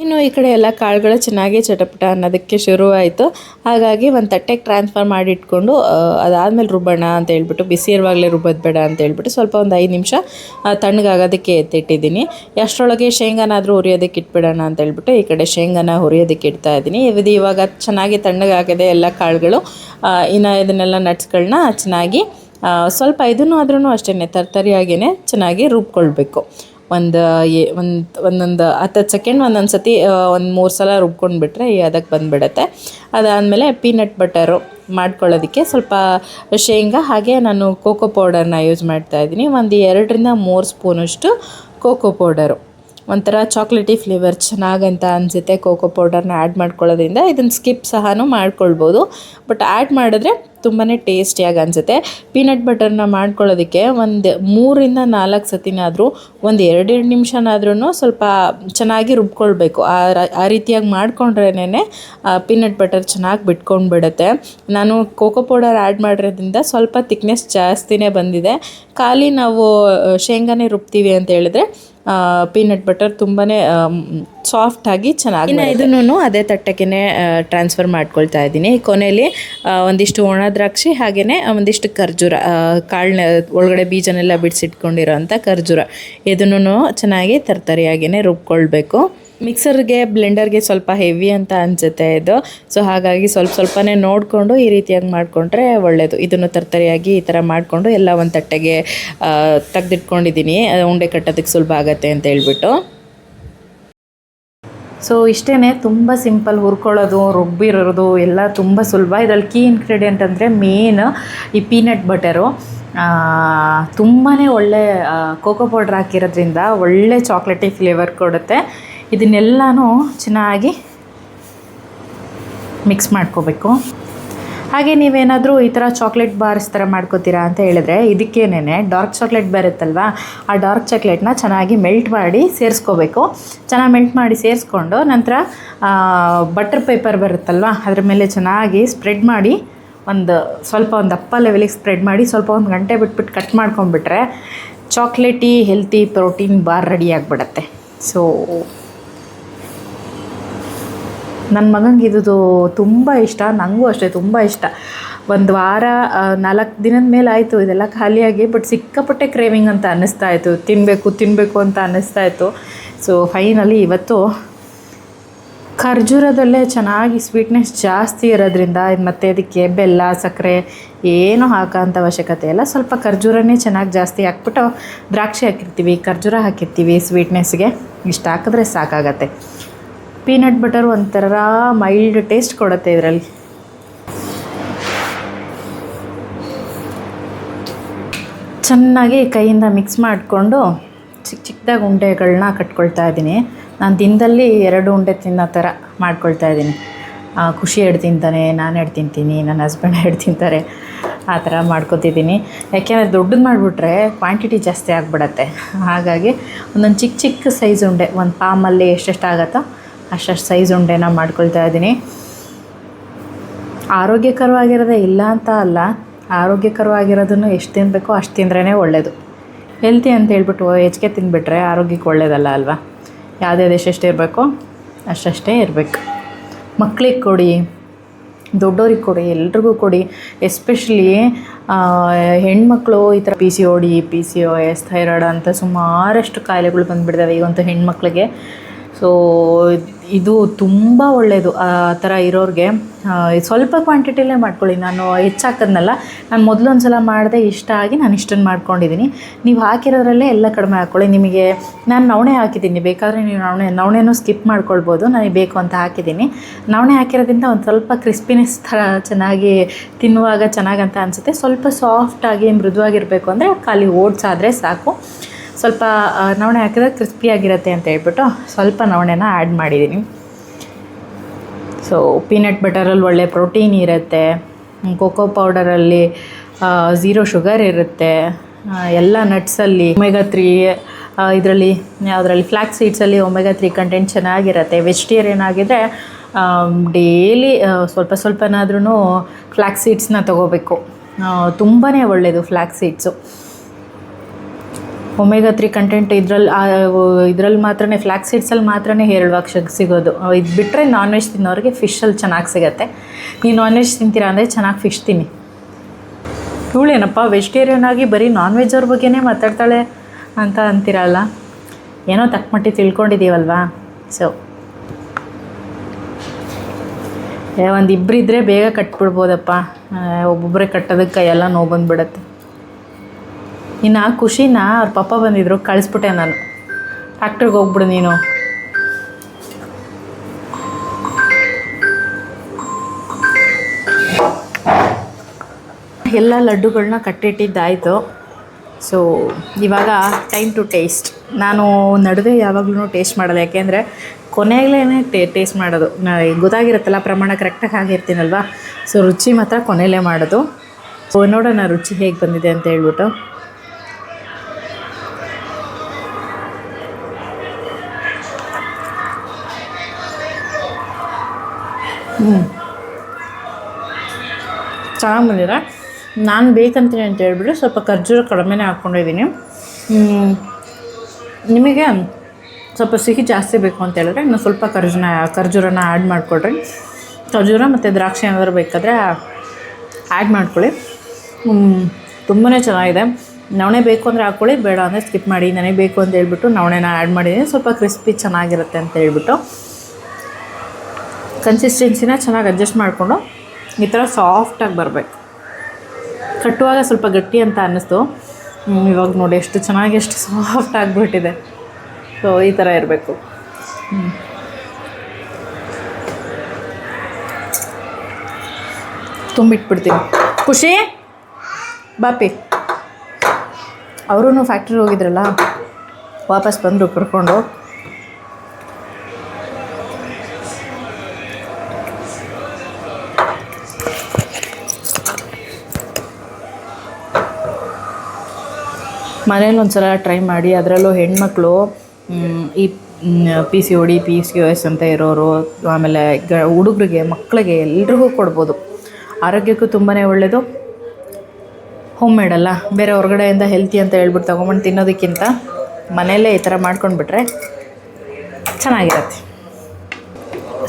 ಇನ್ನು ಈ ಕಡೆ ಎಲ್ಲ ಕಾಳುಗಳು ಚೆನ್ನಾಗಿ ಚಟಪಟ ಅನ್ನೋದಕ್ಕೆ ಶುರುವಾಯಿತು. ಹಾಗಾಗಿ ಒಂದು ತಟ್ಟೆಗೆ ಟ್ರಾನ್ಸ್ಫರ್ ಮಾಡಿ ಇಟ್ಕೊಂಡು ಅದಾದಮೇಲೆ ರುಬ್ಬೋಣ ಅಂತ ಹೇಳ್ಬಿಟ್ಟು, ಬಿಸಿ ಇರುವಾಗಲೇ ರುಬ್ಬೋದು ಬೇಡ ಅಂತ ಹೇಳ್ಬಿಟ್ಟು ಸ್ವಲ್ಪ ಒಂದು 5 ನಿಮಿಷ ತಣ್ಣಗಾಗೋದಕ್ಕೆ ಎತ್ತಿಟ್ಟಿದ್ದೀನಿ. ಅಷ್ಟರೊಳಗೆ ಶೇಂಗಾನಾದರೂ ಹುರಿಯೋದಕ್ಕೆ ಇಟ್ಬಿಡೋಣ ಅಂತ ಹೇಳ್ಬಿಟ್ಟು ಈ ಕಡೆ ಶೇಂಗಾನ ಹುರಿಯೋದಕ್ಕೆ ಇಡ್ತಾ ಇದ್ದೀನಿ. ಇದು ಇವಾಗ ಚೆನ್ನಾಗಿ ತಣ್ಣಗಾಗಿದೆ ಎಲ್ಲ ಕಾಳುಗಳು. ಇನ್ನು ಇದನ್ನೆಲ್ಲ ನಟ್ಸ್ಗಳನ್ನ ಚೆನ್ನಾಗಿ ಸ್ವಲ್ಪ ಇದನ್ನು ಆದ್ರೂ ಅಷ್ಟೇ ತರಿಯಾಗಿಯೇ ಚೆನ್ನಾಗಿ ರುಬ್ಕೊಳ್ಬೇಕು. ಒಂದೊಂದು 10 ಸೆಕೆಂಡ್ ಒಂದೊಂದು ಸತಿ ಒಂದು 3 ಸಲ ರುಬ್ಕೊಂಡ್ಬಿಟ್ರೆ ಅದಕ್ಕೆ ಬಂದುಬಿಡುತ್ತೆ. ಅದಾದಮೇಲೆ ಪೀನಟ್ ಬಟರು ಮಾಡ್ಕೊಳ್ಳೋದಕ್ಕೆ ಸ್ವಲ್ಪ ಶೇಂಗಾ, ಹಾಗೆ ನಾನು ಕೋಕೋ ಪೌಡರ್ನ ಯೂಸ್ ಮಾಡ್ತಾಯಿದ್ದೀನಿ. ಒಂದು 2-3 ಸ್ಪೂನಷ್ಟು ಕೋಕೋ ಪೌಡರು, ಒಂಥರ ಚಾಕ್ಲೇಟಿ ಫ್ಲೇವರ್ ಚೆನ್ನಾಗಂತ ಅನಿಸುತ್ತೆ ಕೋಕೋ ಪೌಡರ್ನ ಆ್ಯಡ್ ಮಾಡ್ಕೊಳ್ಳೋದ್ರಿಂದ. ಇದನ್ನು ಸ್ಕಿಪ್ ಸಹ ಮಾಡ್ಕೊಳ್ಬೋದು, ಬಟ್ ಆ್ಯಡ್ ಮಾಡಿದ್ರೆ ತುಂಬಾ ಟೇಸ್ಟಿಯಾಗಿ ಅನಿಸುತ್ತೆ. ಪೀನಟ್ ಬಟರ್ನ ಮಾಡ್ಕೊಳ್ಳೋದಕ್ಕೆ ಒಂದು 3-4 ಸತಿನಾದರೂ ಒಂದು 2 ನಿಮಿಷನಾದ್ರೂ ಸ್ವಲ್ಪ ಚೆನ್ನಾಗಿ ರುಬ್ಕೊಳ್ಬೇಕು. ಆ ರೀತಿಯಾಗಿ ಮಾಡ್ಕೊಂಡ್ರೇನೆ ಪೀನಟ್ ಬಟರ್ ಚೆನ್ನಾಗಿ ಬಿಟ್ಕೊಂಡ್ಬಿಡುತ್ತೆ. ನಾನು ಕೋಕೋ ಪೌಡರ್ ಆ್ಯಡ್ ಮಾಡಿರೋದ್ರಿಂದ ಸ್ವಲ್ಪ ತಿಕ್ನೆಸ್ ಜಾಸ್ತಿನೇ ಬಂದಿದೆ. ಖಾಲಿ ನಾವು ಶೇಂಗಾನೇ ರುಬ್ತೀವಿ ಅಂತ ಹೇಳಿದ್ರೆ ಪೀನಟ್ ಬಟರ್ ತುಂಬಾ ಸಾಫ್ಟಾಗಿ ಚೆನ್ನಾಗಿ. ಇದನ್ನು ಅದೇ ತಟ್ಟೆಗೆ ಟ್ರಾನ್ಸ್ಫರ್ ಮಾಡ್ಕೊಳ್ತಾ ಇದ್ದೀನಿ. ಕೊನೆಯಲ್ಲಿ ಒಂದಿಷ್ಟು ಒಣ ದ್ರಾಕ್ಷಿ, ಹಾಗೆಯೇ ಒಂದಿಷ್ಟು ಖರ್ಜೂರ, ಕಾಳನ್ನ ಒಳಗಡೆ ಬೀಜನೆಲ್ಲ ಬಿಡಿಸಿಟ್ಕೊಂಡಿರೋ ಅಂಥ ಖರ್ಜೂರ, ಇದನ್ನು ಚೆನ್ನಾಗಿ ತರಿಯಾಗಿಯೇ ರುಬ್ಕೊಳ್ಬೇಕು. ಮಿಕ್ಸರ್ಗೆ ಬ್ಲೆಂಡರ್ಗೆ ಸ್ವಲ್ಪ ಹೆವಿ ಅಂತ ಅನಿಸುತ್ತೆ ಇದು. ಸೊ ಹಾಗಾಗಿ ಸ್ವಲ್ಪನೇ ನೋಡಿಕೊಂಡು ಈ ರೀತಿಯಾಗಿ ಮಾಡಿಕೊಂಡ್ರೆ ಒಳ್ಳೆಯದು. ಇದನ್ನು ತರ್ತರಿಯಾಗಿ ಈ ಥರ ಮಾಡಿಕೊಂಡು ಎಲ್ಲ ಒಂದು ತಟ್ಟೆಗೆ ತೆಗೆದಿಟ್ಕೊಂಡಿದ್ದೀನಿ, ಉಂಡೆ ಕಟ್ಟೋದಕ್ಕೆ ಸುಲಭ ಆಗುತ್ತೆ ಅಂತ ಹೇಳ್ಬಿಟ್ಟು. ಸೊ ಇಷ್ಟೇ, ತುಂಬ ಸಿಂಪಲ್, ಹುರ್ಕೊಳ್ಳೋದು ರುಬ್ಬಿರೋದು ಎಲ್ಲ ತುಂಬ ಸುಲಭ. ಇದರಲ್ಲಿ ಕೀ ಇಂಗ್ರೀಡಿಯೆಂಟ್ ಅಂದರೆ ಮೇನ್ ಈ ಪೀನಟ್ ಬಟರು. ತುಂಬಾ ಒಳ್ಳೆ ಕೋಕೋ ಪೌಡ್ರ್ ಹಾಕಿರೋದ್ರಿಂದ ಒಳ್ಳೆ ಚಾಕ್ಲೇಟಿ ಫ್ಲೇವರ್ ಕೊಡುತ್ತೆ. ಇದನ್ನೆಲ್ಲನೂ ಚೆನ್ನಾಗಿ ಮಿಕ್ಸ್ ಮಾಡ್ಕೋಬೇಕು. ಹಾಗೆ ನೀವೇನಾದರೂ ಈ ಥರ ಚಾಕ್ಲೇಟ್ ಬಾರ್ಸ್ ಥರ ಮಾಡ್ಕೋತೀರಾ ಅಂತ ಹೇಳಿದ್ರೆ ಇದಕ್ಕೇನೆ ಡಾರ್ಕ್ ಚಾಕ್ಲೇಟ್ ಬರುತ್ತಲ್ವ, ಆ ಡಾರ್ಕ್ ಚಾಕ್ಲೇಟ್ನ ಚೆನ್ನಾಗಿ ಮೆಲ್ಟ್ ಮಾಡಿ ಸೇರಿಸ್ಕೋಬೇಕು. ಚೆನ್ನಾಗಿ ಮೆಲ್ಟ್ ಮಾಡಿ ಸೇರಿಸ್ಕೊಂಡು ನಂತರ ಬಟರ್ ಪೇಪರ್ ಬರುತ್ತಲ್ವ ಅದ್ರ ಮೇಲೆ ಚೆನ್ನಾಗಿ ಸ್ಪ್ರೆಡ್ ಮಾಡಿ ಒಂದು ದಪ್ಪ ಲೆವೆಲಿಗೆ ಸ್ಪ್ರೆಡ್ ಮಾಡಿ ಸ್ವಲ್ಪ ಒಂದು ಗಂಟೆ ಬಿಟ್ಬಿಟ್ಟು ಕಟ್ ಮಾಡ್ಕೊಂಡ್ಬಿಟ್ರೆ chocolatey healthy protein bar ready ಆಗಿಬಿಡತ್ತೆ. ಸೊ ನನ್ನ ಮಗನಿಗೆ ಇದು ತುಂಬ ಇಷ್ಟ, ನನಗೂ ಅಷ್ಟೇ ತುಂಬ ಇಷ್ಟ. ಒಂದು ವಾರ 4 ದಿನದ ಮೇಲೆ ಆಯಿತು ಇದೆಲ್ಲ ಖಾಲಿಯಾಗಿ, ಬಟ್ ಸಿಕ್ಕಾಪಟ್ಟೆ ಕ್ರೇವಿಂಗ್ ಅಂತ ಅನ್ನಿಸ್ತಾ ಇತ್ತು, ತಿನ್ನಬೇಕು ಅಂತ ಅನ್ನಿಸ್ತಾ ಇತ್ತು. ಸೊ ಫೈನಲಿ ಇವತ್ತು ಖರ್ಜೂರದಲ್ಲೇ ಚೆನ್ನಾಗಿ ಸ್ವೀಟ್ನೆಸ್ ಜಾಸ್ತಿ ಇರೋದ್ರಿಂದ ಮತ್ತು ಅದಕ್ಕೆ ಬೆಲ್ಲ ಸಕ್ಕರೆ ಏನೂ ಹಾಕೋಂಥ ಅವಶ್ಯಕತೆ ಇಲ್ಲ. ಸ್ವಲ್ಪ ಖರ್ಜೂರನೇ ಚೆನ್ನಾಗಿ ಜಾಸ್ತಿ ಹಾಕ್ಬಿಟ್ಟು ದ್ರಾಕ್ಷಿ ಹಾಕಿರ್ತೀವಿ, ಖರ್ಜೂರ ಹಾಕಿರ್ತೀವಿ ಸ್ವೀಟ್ನೆಸ್ಗೆ, ಇಷ್ಟು ಹಾಕಿದ್ರೆ ಸಾಕಾಗತ್ತೆ. ಪೀನಟ್ ಬಟರ್ ಒಂಥರ ಮೈಲ್ಡ್ ಟೇಸ್ಟ್ ಕೊಡುತ್ತೆ ಇದರಲ್ಲಿ. ಚೆನ್ನಾಗಿ ಕೈಯಿಂದ ಮಿಕ್ಸ್ ಮಾಡಿಕೊಂಡು ಚಿಕ್ಕದಾಗಿ ಉಂಡೆಗಳನ್ನ ಕಟ್ಕೊಳ್ತಾ ಇದ್ದೀನಿ. ನಾನು ದಿನದಲ್ಲಿ 2 ಉಂಡೆ ತಿನ್ನೋ ಥರ ಮಾಡ್ಕೊಳ್ತಾ ಇದ್ದೀನಿ. ಖುಷಿ 2 ತಿಂತಾನೆ, ನಾನು 2 ತಿಂತೀನಿ, ನನ್ನ ಹಸ್ಬೆಂಡ್ 2 ತಿಂತಾರೆ, ಆ ಥರ ಮಾಡ್ಕೊತಿದ್ದೀನಿ. ಯಾಕೆಂದರೆ ದೊಡ್ಡದು ಮಾಡಿಬಿಟ್ರೆ ಕ್ವಾಂಟಿಟಿ ಜಾಸ್ತಿ ಆಗಿಬಿಡತ್ತೆ. ಹಾಗಾಗಿ ಒಂದೊಂದು ಚಿಕ್ಕ ಸೈಜ್ ಉಂಡೆ, ಒಂದು ಪಾಮಲ್ಲಿ ಎಷ್ಟೆಷ್ಟು ಆಗುತ್ತೋ ಅಷ್ಟು ಸೈಜ್ ಉಂಡೆನ ಮಾಡ್ಕೊಳ್ತಾ ಇದ್ದೀನಿ. ಆರೋಗ್ಯಕರವಾಗಿರೋದೇ ಇಲ್ಲ ಅಂತ ಅಲ್ಲ, ಆರೋಗ್ಯಕರವಾಗಿರೋದನ್ನು ಎಷ್ಟು ತಿನ್ನಬೇಕೋ ಅಷ್ಟು ತಿಂದ್ರೇ ಒಳ್ಳೆಯದು. ಹೆಲ್ತಿ ಅಂತ ಹೇಳ್ಬಿಟ್ಟು ಹೆಚ್ಚಿಗೆ ತಿಂದುಬಿಟ್ರೆ ಆರೋಗ್ಯಕ್ಕೆ ಒಳ್ಳೆಯದಲ್ಲ ಅಲ್ವಾ. ಯಾವುದೇ ಎಷ್ಟೆಷ್ಟು ಇರಬೇಕೋ ಅಷ್ಟೇ ಇರಬೇಕು. ಮಕ್ಕಳಿಗೆ ಕೊಡಿ, ದೊಡ್ಡವ್ರಿಗೆ ಕೊಡಿ, ಎಲ್ರಿಗೂ ಕೊಡಿ. ಎಸ್ಪೆಷಲಿ ಹೆಣ್ಮಕ್ಳು ಈ ಥರ PCOD, PCOS, ಥೈರಾಯ್ಡ್ ಅಂತ ಸುಮಾರಷ್ಟು ಕಾಯಿಲೆಗಳು ಬಂದುಬಿಡ್ತವೆ ಈಗಂತೂ ಹೆಣ್ಮಕ್ಳಿಗೆ. ಸೊ ಇದು ತುಂಬ ಒಳ್ಳೆಯದು. ಆ ಥರ ಇರೋರಿಗೆ ಸ್ವಲ್ಪ ಕ್ವಾಂಟಿಟಿಲೇ ಮಾಡ್ಕೊಳ್ಳಿ. ನಾನು ಹೆಚ್ಚಾಕೋದ್ನಲ್ಲ, ನಾನು ಮೊದಲು ಒಂದು ಸಲ ಮಾಡಿದೆ, ಇಷ್ಟ ಆಗಿ ನಾನು ಇಷ್ಟನ್ನು ಮಾಡ್ಕೊಂಡಿದ್ದೀನಿ. ನೀವು ಹಾಕಿರೋದ್ರಲ್ಲೇ ಎಲ್ಲ ಕಡಿಮೆ ಹಾಕ್ಕೊಳ್ಳಿ. ನಿಮಗೆ ನಾನು ನವಣೆ ಹಾಕಿದ್ದೀನಿ, ಬೇಕಾದರೆ ನೀವು ನವಣೆನೂ ಸ್ಕಿಪ್ ಮಾಡ್ಕೊಳ್ಬೋದು. ನನಗೆ ಬೇಕು ಅಂತ ಹಾಕಿದ್ದೀನಿ. ನವಣೆ ಹಾಕಿರೋದ್ರಿಂದ ಒಂದು ಸ್ವಲ್ಪ ಕ್ರಿಸ್ಪಿನೆಸ್ ಥರ ಚೆನ್ನಾಗಿ ತಿನ್ನುವಾಗ ಚೆನ್ನಾಗಂತ ಅನಿಸುತ್ತೆ. ಸ್ವಲ್ಪ ಸಾಫ್ಟಾಗಿ ಮೃದುವಾಗಿರಬೇಕು ಅಂದರೆ ಖಾಲಿ ಓಟ್ಸ್ ಆದರೆ ಸಾಕು. ಸ್ವಲ್ಪ ನವಣೆ ಹಾಕಿದ್ರೆ ಕ್ರಿಸ್ಪಿಯಾಗಿರುತ್ತೆ ಅಂತ ಹೇಳ್ಬಿಟ್ಟು ಸ್ವಲ್ಪ ನವಣೆನ ಆ್ಯಡ್ ಮಾಡಿದ್ದೀನಿ. ಸೊ ಪೀನಟ್ ಬಟರಲ್ಲಿ ಒಳ್ಳೆ ಪ್ರೋಟೀನ್ ಇರುತ್ತೆ, ಕೋಕೋ ಪೌಡರಲ್ಲಿ 0 ಶುಗರ್ ಇರುತ್ತೆ, ಎಲ್ಲ ನಟ್ಸಲ್ಲಿ ಒಮೆಗಾ 3 ಇದರಲ್ಲಿ ಯಾವುದರಲ್ಲಿ ಫ್ಲ್ಯಾಕ್ಸ್ ಸೀಡ್ಸಲ್ಲಿ ಒಮೆಗಾ 3 ಕಂಟೆಂಟ್ ಚೆನ್ನಾಗಿರುತ್ತೆ. ವೆಜಿಟೇರಿಯನ್ ಆಗಿದ್ದರೆ ಡೇಲಿ ಸ್ವಲ್ಪನಾದ್ರೂ ಫ್ಲ್ಯಾಕ್ಸ್ ಸೀಡ್ಸ್ನ ತೊಗೋಬೇಕು. ತುಂಬಾ ಒಳ್ಳೆಯದು ಫ್ಲ್ಯಾಕ್ಸ್ ಸೀಡ್ಸು. ಒಮೆಗಾ 3 ಕಂಟೆಂಟ್ ಇದರಲ್ಲಿ ಮಾತ್ರನೇ, ಫ್ಲ್ಯಾಕ್ಸ್ ಸೀಡ್ಸಲ್ಲಿ ಮಾತ್ರನೇ ಹೇರಳವಾಗಿ ಸಿಗೋದು. ಇದು ಬಿಟ್ಟರೆ ನಾನ್ ವೆಜ್ ತಿನ್ನೋರಿಗೆ ಫಿಶಲ್ಲಿ ಚೆನ್ನಾಗಿ ಸಿಗುತ್ತೆ. ನೀವು ನಾನ್ ವೆಜ್ ತಿಂತೀರಾ ಅಂದರೆ ಚೆನ್ನಾಗಿ ಫಿಶ್ ತಿನ್ನಿ. ಇವಳೇನಪ್ಪ ವೆಜಿಟೇರಿಯನ್ ಆಗಿ ಬರೀ ನಾನ್ ವೆಜ್ ಅವ್ರ ಬಗ್ಗೆನೇ ಮಾತಾಡ್ತಾಳೆ ಅಂತ ಅಂತೀರಲ್ಲ, ಏನೋ ತಕ್ಕಮಟ್ಟಿ ತಿಳ್ಕೊಂಡಿದ್ದೀವಲ್ವಾ. ಸೊ ಒಂದಿಬ್ಬರು ಇದ್ದರೆ ಬೇಗ ಕಟ್ಬಿಡ್ಬೋದಪ್ಪ, ಒಬ್ಬೊಬ್ಬರೇ ಕಟ್ಟೋದಕ್ಕೆ ಕೈಯೆಲ್ಲ ನೋವು ಬಂದುಬಿಡತ್ತೆ. ಇನ್ನು ಆ ಖುಷಿನ ಅವ್ರ ಪಪ್ಪ ಬಂದಿದ್ರು, ಕಳಿಸ್ಬಿಟ್ಟೆ ನಾನು, ಫ್ಯಾಕ್ಟ್ರಿಗೆ ಹೋಗ್ಬಿಡು ನೀನು. ಎಲ್ಲ ಲಡ್ಡುಗಳನ್ನ ಕಟ್ಟಿಟ್ಟಿದ್ದಾಯಿತು. ಸೊ ಇವಾಗ ಟೈಮ್ ಟು ಟೇಸ್ಟ್. ನಾನು ನಡುವೆ ಯಾವಾಗಲೂ ಟೇಸ್ಟ್ ಮಾಡೋದು, ಯಾಕೆಂದರೆ ಕೊನೆಯಲ್ಲೇ ಟೇಸ್ಟ್ ಮಾಡೋದು. ಗೊತ್ತಾಗಿರುತ್ತಲ್ಲ ಪ್ರಮಾಣ ಕರೆಕ್ಟಾಗಿ ಆಗಿರ್ತೀನಲ್ವ. ಸೊ ರುಚಿ ಮಾತ್ರ ಕೊನೆಯಲ್ಲೇ ಮಾಡೋದು. ಸೊ ನೋಡೋಣ ರುಚಿ ಹೇಗೆ ಬಂದಿದೆ ಅಂತ ಹೇಳ್ಬಿಟ್ಟು. ಚೆನ್ನಾಗಿ ಬಂದಿದೆ. ನಾನು ಬೇಕಂತೀನಿ ಅಂತ ಹೇಳ್ಬಿಟ್ಟು ಸ್ವಲ್ಪ ಖರ್ಜೂರ ಕಡಿಮೆನೇ ಹಾಕ್ಕೊಂಡಿದ್ದೀನಿ. ನಿಮಗೆ ಸ್ವಲ್ಪ ಸಿಹಿ ಜಾಸ್ತಿ ಬೇಕು ಅಂತ ಹೇಳಿದ್ರೆ ಇನ್ನು ಸ್ವಲ್ಪ ಖರ್ಜೂರನ ಆ್ಯಡ್ ಮಾಡಿಕೊಡ್ರಿ. ಖರ್ಜೂರ ಮತ್ತು ದ್ರಾಕ್ಷಿ ಏನಾದರೂ ಬೇಕಾದರೆ ಆ್ಯಡ್ ಮಾಡ್ಕೊಳ್ಳಿ. ತುಂಬಾ ಚೆನ್ನಾಗಿದೆ. ನವಣೆ ಬೇಕು ಅಂದರೆ ಹಾಕ್ಕೊಳ್ಳಿ, ಬೇಡ ಅಂದರೆ ಸ್ಕಿಪ್ ಮಾಡಿ. ನನಗೆ ಬೇಕು ಅಂತ ಹೇಳ್ಬಿಟ್ಟು ನವಣೆನ ಆ್ಯಡ್ ಮಾಡಿದ್ದೀನಿ, ಸ್ವಲ್ಪ ಕ್ರಿಸ್ಪಿ ಚೆನ್ನಾಗಿರುತ್ತೆ ಅಂತ ಹೇಳ್ಬಿಟ್ಟು. ಕನ್ಸಿಸ್ಟೆನ್ಸಿನ ಚೆನ್ನಾಗಿ ಅಡ್ಜಸ್ಟ್ ಮಾಡಿಕೊಂಡು ಈ ಥರ ಸಾಫ್ಟಾಗಿ ಬರಬೇಕು. ಕಟ್ಟುವಾಗ ಸ್ವಲ್ಪ ಗಟ್ಟಿ ಅಂತ ಅನ್ನಿಸ್ತು, ಇವಾಗ ನೋಡಿ ಎಷ್ಟು ಚೆನ್ನಾಗಿ ಎಷ್ಟು ಸಾಫ್ಟ್ ಆಗಿಬಿಟ್ಟಿದೆ. ಸೊ ಈ ಥರ ಇರಬೇಕು. ತುಂಬಿಟ್ಬಿಡ್ತೀನಿ. ಖುಷಿ ಬಾಪಿ ಅವರೂ ಫ್ಯಾಕ್ಟ್ರಿಗೆ ಹೋಗಿದ್ರಲ್ಲ, ವಾಪಸ್ ಬಂದರು ಕರ್ಕೊಂಡು. ಮನೇಲಿ ಒಂದ್ಸಲ ಟ್ರೈ ಮಾಡಿ. ಅದರಲ್ಲೂ ಹೆಣ್ಮಕ್ಳು ಈ PCOD PCOS ಅಂತ ಇರೋರು, ಆಮೇಲೆ ಹುಡುಗರಿಗೆ, ಮಕ್ಕಳಿಗೆ ಎಲ್ರಿಗೂ ಕೊಡ್ಬೋದು. ಆರೋಗ್ಯಕ್ಕೂ ತುಂಬಾ ಒಳ್ಳೆಯದು. ಹೋಮ್ ಮೇಡಲ್ಲ, ಬೇರೆ ಹೊರಗಡೆಯಿಂದ ಹೆಲ್ತಿ ಅಂತ ಹೇಳ್ಬಿಟ್ಟು ತೊಗೊಂಬಂದು ತಿನ್ನೋದಕ್ಕಿಂತ ಮನೆಯಲ್ಲೇ ಈ ಥರ ಮಾಡ್ಕೊಂಡ್ಬಿಟ್ರೆ ಚೆನ್ನಾಗಿರತ್ತೆ.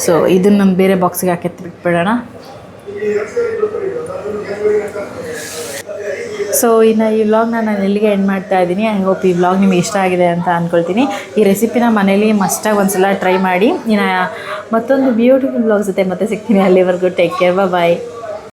ಸೊ ಇದನ್ನು ನಾನು ಬೇರೆ ಬಾಕ್ಸಿಗೆ ಹಾಕಿಟ್ಬಿಟ್ಬಿಡೋಣ. ಸೊ ಇನ್ನು ಈ ವ್ಲಾಗ್ನ ನಾನು ಎಲ್ಲಿಗೆ ಎಂಡ್ ಮಾಡ್ತಾ ಇದ್ದೀನಿ. ಐ ಹೋಪ್ ಈ ವ್ಲಾಗ್ ನಿಮಗೆ ಇಷ್ಟ ಆಗಿದೆ ಅಂತ ಅಂದ್ಕೊಳ್ತೀನಿ. ಈ ರೆಸಿಪಿನ ಮನೇಲಿ ಮಸ್ಟಾಗಿ ಒಂದ್ಸಲ ಟ್ರೈ ಮಾಡಿ. ಇನ್ನು ಮತ್ತೊಂದು ಬ್ಯೂಟಿಫುಲ್ ವ್ಲಾಗ್ ಜೊತೆ ಮತ್ತೆ ಸಿಗ್ತೀನಿ. ಅಲ್ಲಿವರೆಗೂ ಟೇಕ್ ಕೇರ್, ಬಾಯ್.